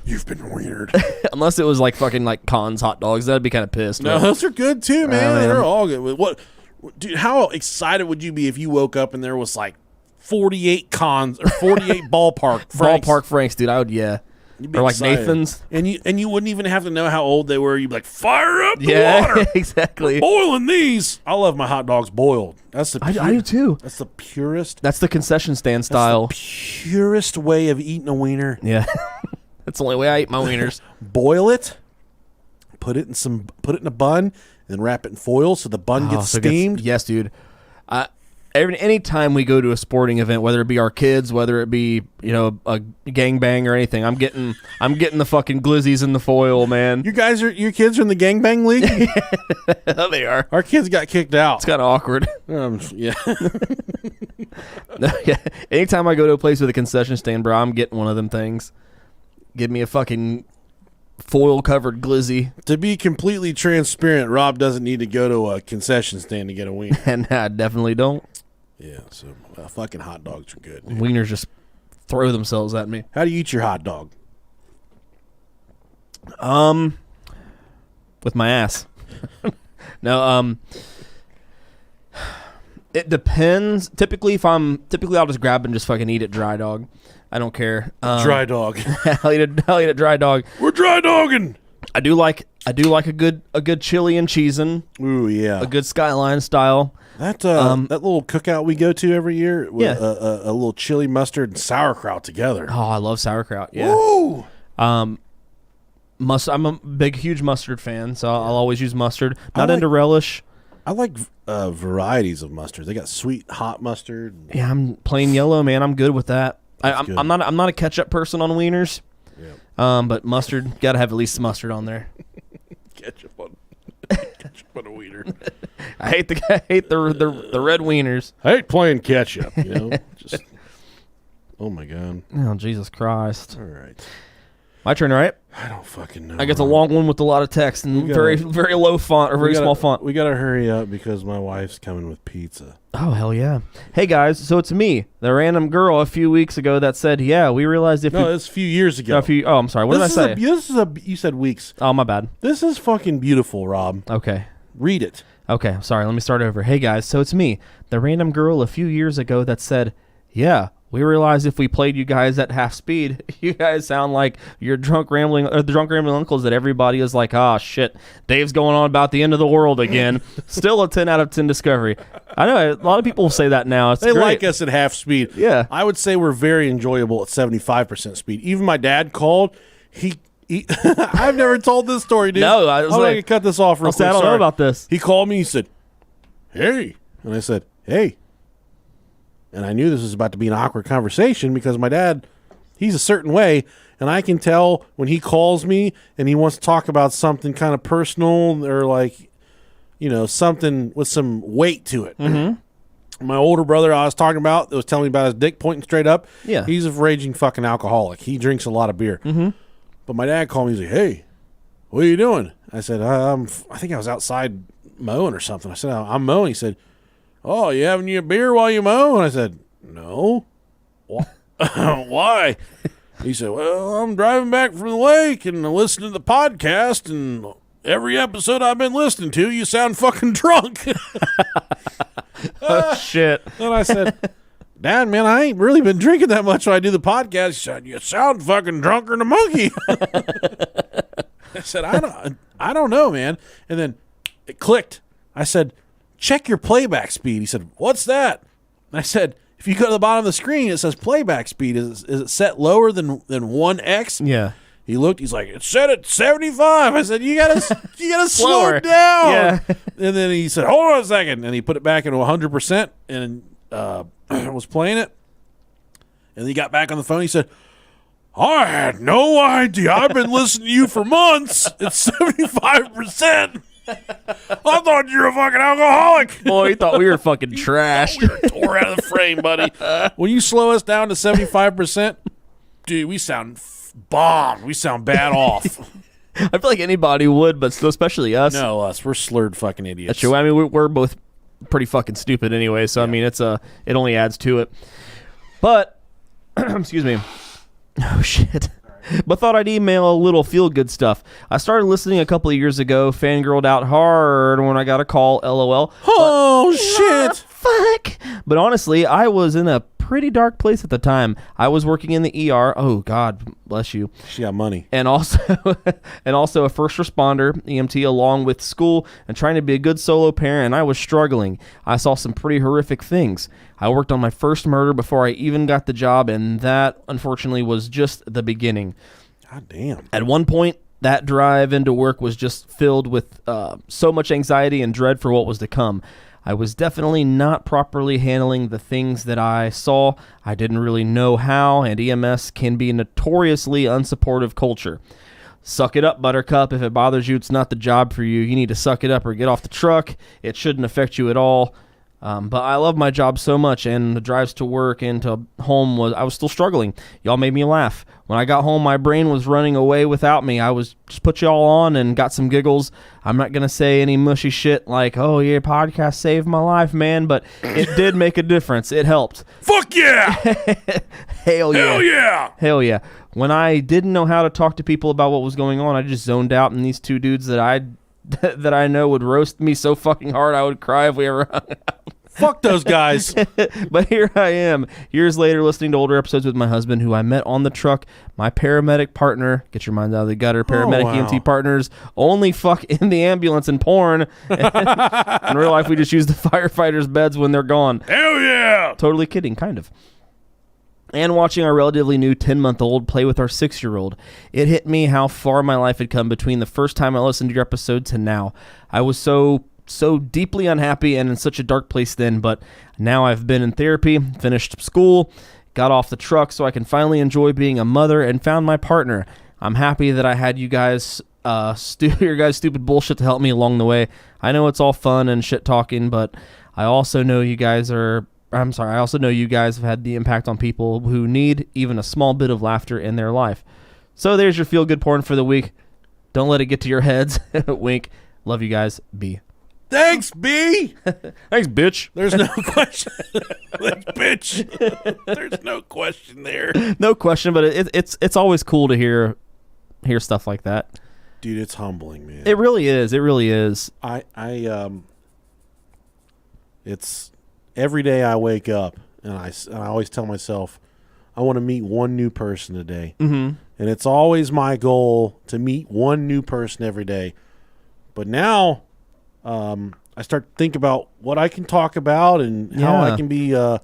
You've been wienered. Unless it was like fucking like Conn's hot dogs. That'd be kind of pissed. No, but- those are good too, man. man. They're all good. What, dude? How excited would you be if you woke up and there was like 48 Cons or 48 ballpark Franks? Ballpark Franks, dude. I would, yeah. You'd be Or like excited. Nathan's. and you wouldn't even have to know how old they were. You'd be like, fire up the Yeah, water, exactly. boiling these. I love my hot dogs boiled. That's the I do too. That's the purest. That's the concession stand style. Purest way of eating a wiener. Yeah. That's the only way I eat my wieners. Boil it, put it in a bun, and then wrap it in foil so the bun gets so it gets- steamed. yes, dude. Any time we go to a sporting event, whether it be our kids, whether it be a gangbang or anything, I'm getting the fucking glizzies in the foil, man. Your kids are in the gangbang league. They are. Our kids got kicked out. It's kind of awkward. Yeah. Yeah. Anytime I go to a place with a concession stand, bro, I'm getting one of them things. Give me a fucking foil covered glizzy. To be completely transparent, Rob doesn't need to go to a concession stand to get a wiener. And I definitely don't. Yeah, so fucking hot dogs are good. Dude. Wieners just throw themselves at me. How do you eat your hot dog? With my ass. No, it depends. Typically I'll just grab and just fucking eat it dry, dog. I don't care. Dry dog. I'll eat a dry dog. We're dry dogging. I do like a good chili and cheesein', Ooh, yeah. a good skyline style. That little cookout we go to every year with Yeah. a little chili mustard and sauerkraut together. Oh, I love sauerkraut. Yeah. Ooh. I'm a huge mustard fan, so I'll always use mustard. I Not like- into relish. I like varieties of mustard. They got sweet hot mustard. Yeah, I'm plain yellow, man. I'm good with that. Good. I'm not a ketchup person on wieners. Yeah. But mustard, gotta have at least mustard on there. Ketchup on a wiener. I hate the red wieners. I hate playing ketchup, just oh my god. Oh, Jesus Christ. All right. My turn, right? I don't fucking know. I get the long one with a lot of text and very low font or very small font. We gotta hurry up because my wife's coming with pizza. Oh, hell yeah. Hey, guys, so it's me, the random girl a few weeks ago that said, yeah, we realized if No, it's a few years ago. I'm sorry. What did I say? You said weeks. Oh, my bad. This is fucking beautiful, Rob. Okay. Read it. Okay, sorry. Let me start over. Hey, guys, so it's me, the random girl a few years ago that said, yeah, We realized if we played you guys at half speed, you guys sound like you're drunk rambling, or the drunk rambling uncles that everybody is like, ah, shit, Dave's going on about the end of the world again. Still a 10 out of 10 discovery. I know a lot of people say that now. It's They great. like us at half speed. Yeah. I would say we're very enjoyable at 75% speed. Even my dad called. He I've never told this story, dude. No, I was I'm like, going to cut this off real quick. I don't know about this. He called me. He said, hey. And I said, hey. And I knew this was about to be an awkward conversation because my dad, he's a certain way, and I can tell when he calls me and he wants to talk about something kind of personal or like, you know, something with some weight to it. Mm-hmm. My older brother I was talking about that was telling me about his dick pointing straight up. Yeah. He's a raging fucking alcoholic. He drinks a lot of beer. Mm-hmm. But my dad called me. He's like, hey, what are you doing? I said, I think I was outside mowing or something. I said, I'm mowing. He said, oh, you having a beer while you mow? And I said, no. Why? He said, well, I'm driving back from the lake and listening to the podcast, and every episode I've been listening to, you sound fucking drunk. Oh, shit. And I said, Dad, man, I ain't really been drinking that much when I do the podcast. He said, you sound fucking drunker than a monkey. I said, I don't know, man. And then it clicked. I said, check your playback speed. He said, what's that? And I said, if you go to the bottom of the screen, it says playback speed. Is it set lower than 1x? Yeah. He looked, he's like, it's set at 75. I said, you gotta slow Slower. it down. Yeah. And then he said, hold on a second. And he put it back into 100% and was playing it. And he got back on the phone. He said, I had no idea. I've been listening to you for months. It's 75%. I thought you were a fucking alcoholic. Boy, he thought we were fucking trash. We were tore out of the frame, buddy. When you slow us down to 75%, dude, we sound bombed. We sound bad off. I feel like anybody would, but still, especially us. No, us. We're slurred fucking idiots. That's true. I mean, we're both pretty fucking stupid anyway, so, I mean, it only adds to it. But, excuse me. Oh, shit. But thought I'd email a little feel-good stuff. I started listening a couple of years ago, fangirled out hard when I got a call, LOL. Oh, shit. Fuck. But honestly, I was in a pretty dark place at the time. I was working in the ER. Oh, God bless you. She got money. And also a first responder, EMT, along with school and trying to be a good solo parent, and I was struggling. I saw some pretty horrific things. I worked on my first murder before I even got the job, and that, unfortunately, was just the beginning. God damn. At one point, that drive into work was just filled with so much anxiety and dread for what was to come. I was definitely not properly handling the things that I saw. I didn't really know how, and EMS can be a notoriously unsupportive culture. Suck it up, Buttercup. If it bothers you, it's not the job for you. You need to suck it up or get off the truck. It shouldn't affect you at all. But I love my job so much, and the drives to work and to home I was still struggling. Y'all made me laugh. When I got home, my brain was running away without me. I was just put y'all on and got some giggles. I'm not going to say any mushy shit like, oh, yeah, podcast saved my life, man, but it did make a difference. It helped. Fuck yeah! Hell yeah. Hell yeah! Hell yeah. When I didn't know how to talk to people about what was going on, I just zoned out, and these two dudes that I know would roast me so fucking hard I would cry if we ever hung out. Fuck those guys. But here I am, years later, listening to older episodes with my husband, who I met on the truck. My paramedic partner, get your minds out of the gutter, paramedic EMT partners, only fuck in the ambulance and porn. In real life, we just use the firefighters' beds when they're gone. Hell yeah! Totally kidding, kind of. And watching our relatively new 10-month-old play with our 6-year-old. It hit me how far my life had come between the first time I listened to your episode to now. I was so deeply unhappy and in such a dark place then, but now I've been in therapy, finished school, got off the truck so I can finally enjoy being a mother, and found my partner. I'm happy that I had you guys, your guys' stupid bullshit to help me along the way. I know it's all fun and shit talking, but I also know you guys have had the impact on people who need even a small bit of laughter in their life. So there's your feel-good porn for the week. Don't let it get to your heads. Wink. Love you guys. B. Thanks, B. Thanks, bitch. There's no question. Thanks, bitch. There's no question there. No question, but it's always cool to hear stuff like that. Dude, it's humbling, man. It really is. It really is. It's every day I wake up and I always tell myself, I want to meet one new person a day. Mm-hmm. And it's always my goal to meet one new person every day. But now I start to think about what I can talk about and how I can be a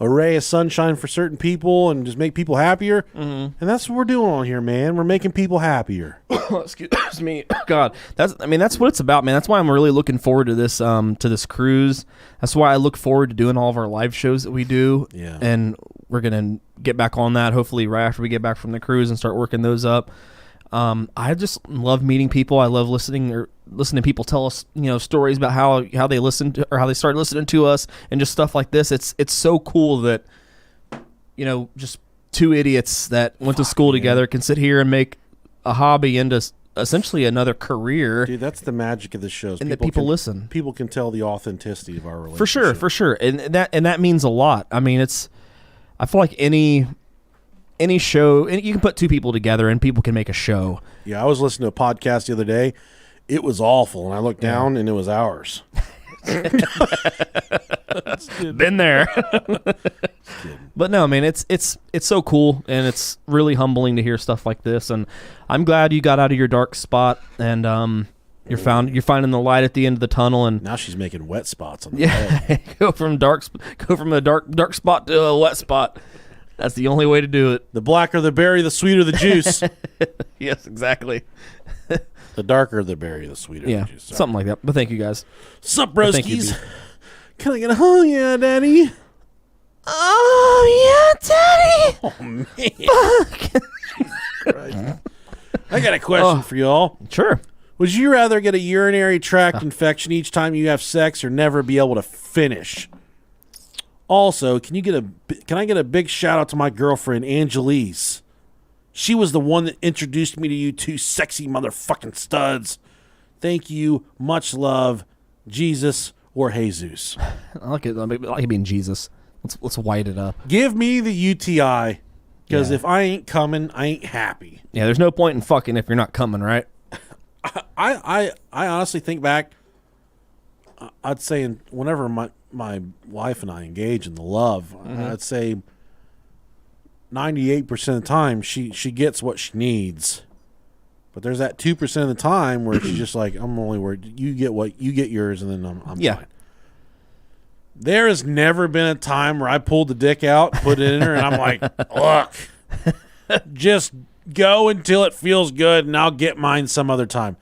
ray of sunshine for certain people and just make people happier. Mm-hmm. And that's what we're doing on here, man. We're making people happier. Excuse me. God, that's what it's about, man. That's why I'm really looking forward to this cruise. That's why I look forward to doing all of our live shows that we do. Yeah. And we're going to get back on that hopefully right after we get back from the cruise and start working those up. I just love meeting people. I love listening to people tell us, stories about how they listened to, or how they started listening to us and just stuff like this. It's so cool that, just two idiots that went to school together can sit here and make a hobby into essentially another career. Dude, that's the magic of the shows. And that people listen. People can tell the authenticity of our relationship. For sure. And that means a lot. I mean, I feel like any show, and you can put two people together and people can make a show. Yeah, I was listening to a podcast the other day. It was awful, and I looked down and it was ours. Been there. But no, man, it's so cool, and it's really humbling to hear stuff like this. And I'm glad you got out of your dark spot, and you're finding the light at the end of the tunnel. And now she's making wet spots on the bed. go from a dark spot to a wet spot. That's the only way to do it. The blacker the berry, the sweeter the juice. Yes, exactly. The darker the berry, the sweeter the juice. Sorry. Something like that. But thank you, guys. Sup, broskies? Can I get a yeah, daddy? Oh, yeah, daddy. Oh, man. Fuck. I got a question for y'all. Sure. Would you rather get a urinary tract infection each time you have sex or never be able to finish? Also, can I get a big shout out to my girlfriend, Angelise? She was the one that introduced me to you two sexy motherfucking studs. Thank you. Much love. Jesus or Jesus. I like it being Jesus. Let's white it up. Give me the UTI, because if I ain't coming, I ain't happy. Yeah, there's no point in fucking if you're not coming, right? I honestly think back, I'd say whenever my wife and I engage in the love, I'd say 98% of the time she gets what she needs. But there's that 2% of the time where she's just like, I'm only worried you get yours, and then I'm fine. There has never been a time where I pulled the dick out, put it in her, and I'm like, look, just go until it feels good, and I'll get mine some other time.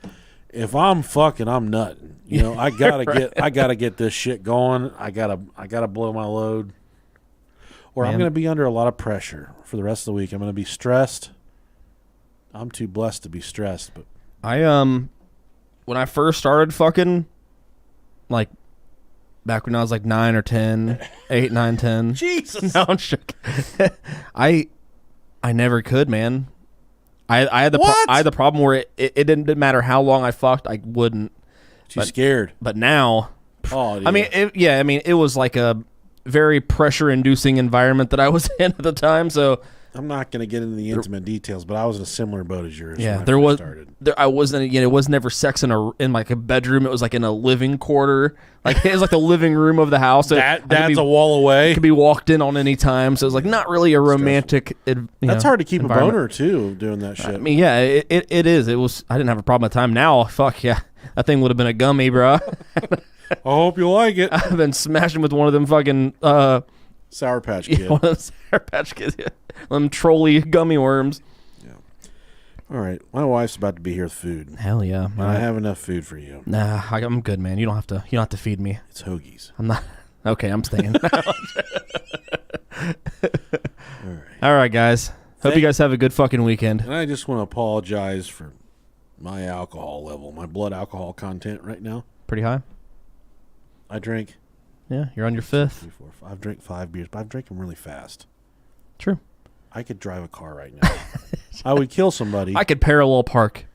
If I'm fucking, I'm nutting. I gotta get this shit going. I gotta blow my load, or I'm gonna be under a lot of pressure for the rest of the week. I'm gonna be stressed. I'm too blessed to be stressed, but when I first started fucking, like back when I was like 9 or 10, 8, 9, 10. Jesus. No, I'm shook. I never could, man. I had the problem where it didn't matter how long I fucked, I wouldn't. Too scared. But now, oh, yeah. I mean, it was like a very pressure-inducing environment that I was in at the time. So I'm not going to get into the intimate details, but I was in a similar boat as yours. Yeah, when I first started. I wasn't. It was never sex in like a bedroom. It was like in a living quarter. Like it was like the living room of the house. So that's a wall away. It could be walked in on any time. So it was like not really a romantic. That's hard to keep a boner too, doing that shit. I mean, yeah, it is. It was. I didn't have a problem at the time. Now, fuck yeah, that thing would have been a gummy, bro. I hope you like it. I've been smashing with one of them fucking Sour Patch Kids. Yeah, one of them Sour Patch Kids. Yeah. Them trolley gummy worms. Yeah. All right, my wife's about to be here with food. Hell yeah! And I have enough food for you. Nah, I'm good, man. You don't have to feed me. It's hoagies. I'm not. Okay, I'm staying. All right, guys. Hope you guys have a good fucking weekend. And I just want to apologize for my alcohol level, my blood alcohol content right now. Pretty high. I drink. Yeah, you're on your fifth. 3, 4, 5. I've drank 5 beers, but I've drank them really fast. True. I could drive a car right now. I would kill somebody. I could parallel park.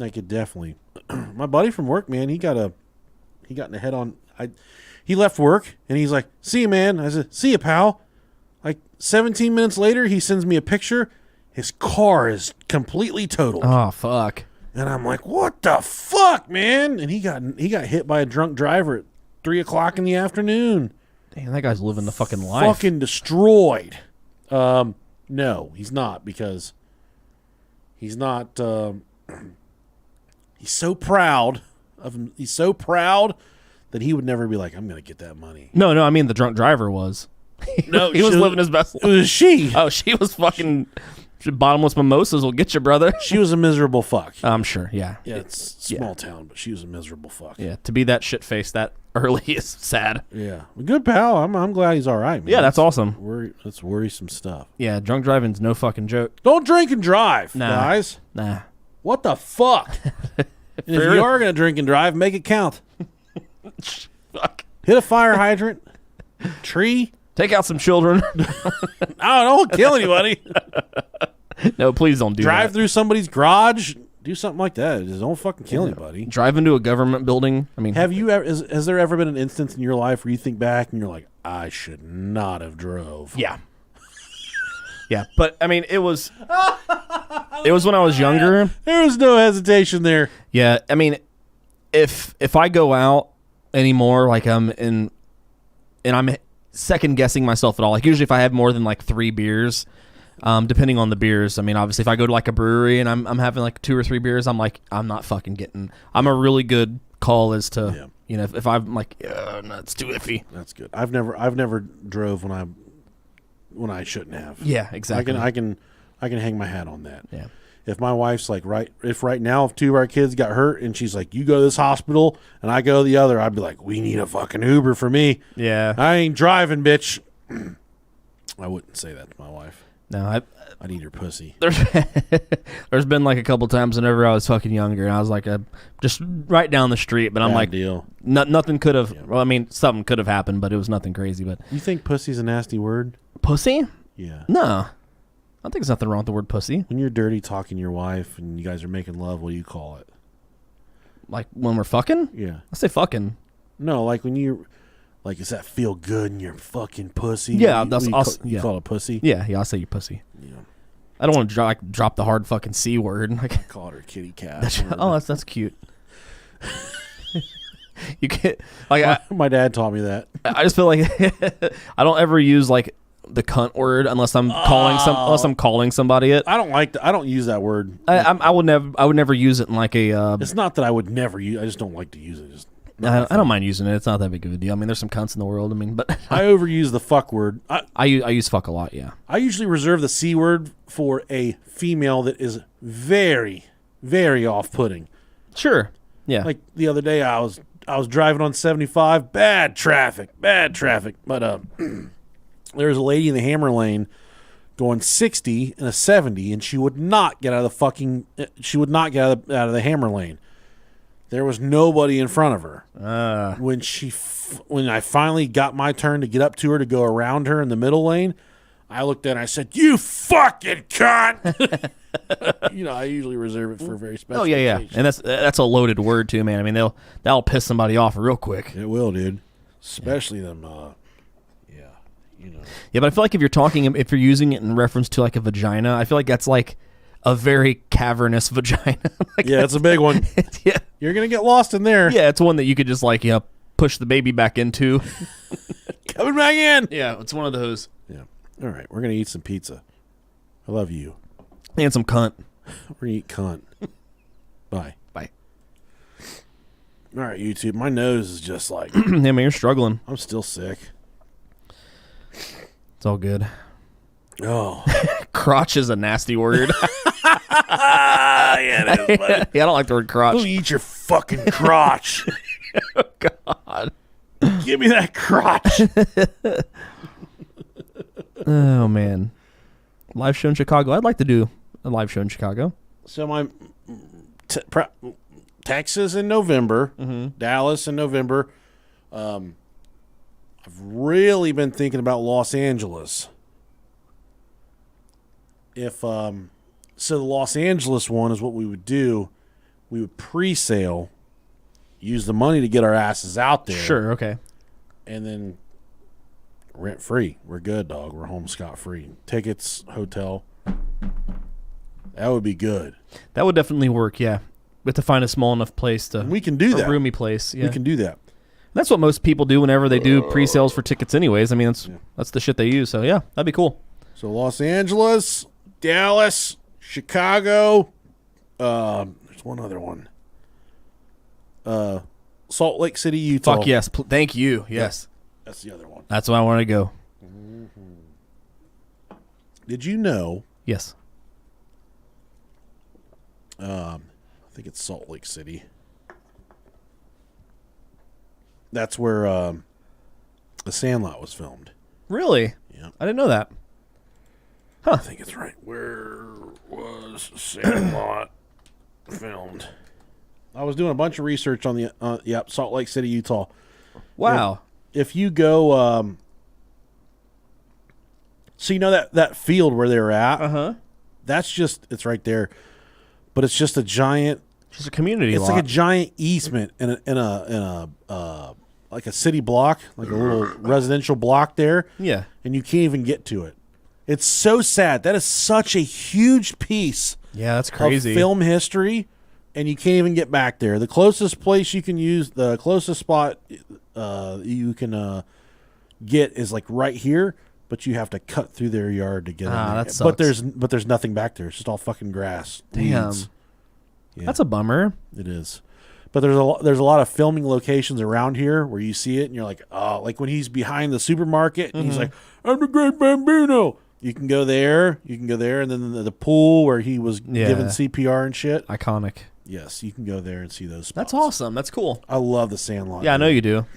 I could definitely. My buddy from work, man, he got in a head on. He left work and he's like, "See you, man." I said, "See you, pal." Like 17 minutes later, he sends me a picture. His car is completely totaled. Oh fuck! And I'm like, "What the fuck, man?" And he got hit by a drunk driver at 3:00 in the afternoon. Damn, that guy's living the fucking life. Fucking destroyed. No, he's not, because he's not. He's so proud of him. He's so proud that he would never be like, I'm going to get that money. No, I mean the drunk driver was. No, he was living his best life. It was she. Oh, she was fucking bottomless mimosas will get you, brother. She was a miserable fuck. I'm sure, yeah. Yeah, it's small town, but she was a miserable fuck. Yeah, to be that shit-faced that early is sad. Yeah. Good pal. I'm glad he's all right, man. Yeah, that's awesome. That's worrisome stuff. Yeah, drunk driving's no fucking joke. Don't drink and drive, guys. Nah. What the fuck? And if you are going to drink and drive, make it count. Fuck. Hit a fire hydrant. Tree. Take out some children. Don't kill anybody. No, please don't do Drive that. through somebody's garage. Do something like that. Just don't fucking kill anybody. Drive into a government building. I mean, have you ever? Has there ever been an instance in your life where you think back and you're like, I should not have drove? Yeah. Yeah, but I mean, it was when I was younger. There was no hesitation there. Yeah, I mean, if I go out anymore, like and I'm second guessing myself at all. Like usually, if I have more than like 3 beers. Depending on the beers, I mean, obviously, if I go to like a brewery and I'm having like 2 or 3 beers, I'm like, I'm not fucking getting. I'm a really good call as to you know if I'm like, no, it's too iffy. That's good. I've never drove when I shouldn't have. Yeah, exactly. I can hang my hat on that. Yeah. If my wife's like if right now if 2 of our kids got hurt and she's like, you go to this hospital and I go to the other, I'd be like, we need a fucking Uber for me. Yeah. I ain't driving, bitch. I wouldn't say that to my wife. No, I'd eat her pussy. There's been like a couple times whenever I was fucking younger, and I was like, just right down the street, but I'm Bad like, deal. Nothing could have. Yeah. Well, I mean, something could have happened, but it was nothing crazy. But you think pussy's a nasty word? Pussy? Yeah. No, I don't think there's nothing wrong with the word pussy. When you're dirty talking to your wife and you guys are making love, what do you call it? Like when we're fucking? Yeah. I say fucking. No, like when you. Like, does that feel good in your fucking pussy? Yeah, you call it a pussy? Yeah, I'll say you pussy. Yeah. I don't want to drop the hard fucking C word. Like, call her kitty cat. That's cute. You can't like my dad taught me that. I just feel like I don't ever use like the cunt word unless I'm calling somebody it. I don't use that word. I would never use it in like a. It's not that I would never use. I just don't like to use it. I don't mind using it. It's not that big of a deal. I mean, there's some cunts in the world. I mean, but I overuse the fuck word. I use fuck a lot. Yeah. I usually reserve the C word for a female that is very, very off-putting. Sure. Yeah. Like the other day, I was driving on 75. Bad traffic. But there was a lady in the hammer lane going 60 and a 70, and she would not get out of the hammer lane. There was nobody in front of her. When I finally got my turn to get up to her to go around her in the middle lane, I looked at her and I said, "You fucking cunt!" I usually reserve it for very special. Oh yeah, occasions. And that's a loaded word too, man. I mean, that'll piss somebody off real quick. It will, dude. Especially them. Yeah, but I feel like if you're using it in reference to like a vagina, I feel like that's like a very cavernous vagina. Like yeah, it's a big one. Yeah. You're going to get lost in there. Yeah, it's one that you could just like, push the baby back into. Coming back in. Yeah, it's one of those. Yeah. All right, we're going to eat some pizza. I love you. And some cunt. We're going to eat cunt. Bye. Bye. All right, YouTube. My nose is just like... Yeah, man, you're struggling. I'm still sick. It's all good. Oh. Crotch is a nasty word. Yeah, it is, buddy. Yeah, I don't like the word crotch. Go eat your fucking crotch. Oh, God. Give me that crotch. Oh, man. Live show in Chicago. I'd like to do a live show in Chicago. So my Texas in November, Mm-hmm. Dallas in November. I've really been thinking about Los Angeles. So the Los Angeles one is what we would do. We would pre-sale, use the money to get our asses out there. Sure, okay. And then rent free. We're good, dog. We're home scot-free. Tickets, hotel. That would be good. That would definitely work, yeah. We have to find a small enough place to... We can do that. A roomy place, yeah. We can do that. That's what most people do whenever they do pre-sales for tickets anyways. I mean, that's the shit they use. So, yeah, that'd be cool. So Los Angeles, Dallas, Chicago. There's one other one. Salt Lake City, Utah. Fuck yes. Thank you. Yes. That's the other one. That's why I want to go. Did you know? Yes. I think it's Salt Lake City. That's where The Sandlot was filmed. Really? Yeah. I didn't know that. I think it's right. Where was Sandlot filmed? I was doing a bunch of research on the Salt Lake City, Utah. Wow. If you go, so you know that field where they were at. That's it's right there, but it's just a giant. Just a community. It's lot. like a giant easement in a like a city block, like a little residential block there. Yeah. And you can't even get to it. It's so sad. That is such a huge piece. Yeah, that's crazy. Of film history, and you can't even get back there. The closest place you can use, the closest spot you can get is like right here, but you have to cut through their yard to get in there. That sucks. But there's nothing back there. It's just all fucking grass. Damn. Weeds. Yeah, that's a bummer. it is. But there's a lot of filming locations around here where you see it and you're like, oh, like when he's behind the supermarket and he's like, I'm the Great Bambino. You can go there, and then the pool where he was given CPR and shit. Iconic. Yes, you can go there and see those spots. That's awesome. That's cool. I love the Sandlot. Yeah, I know you do.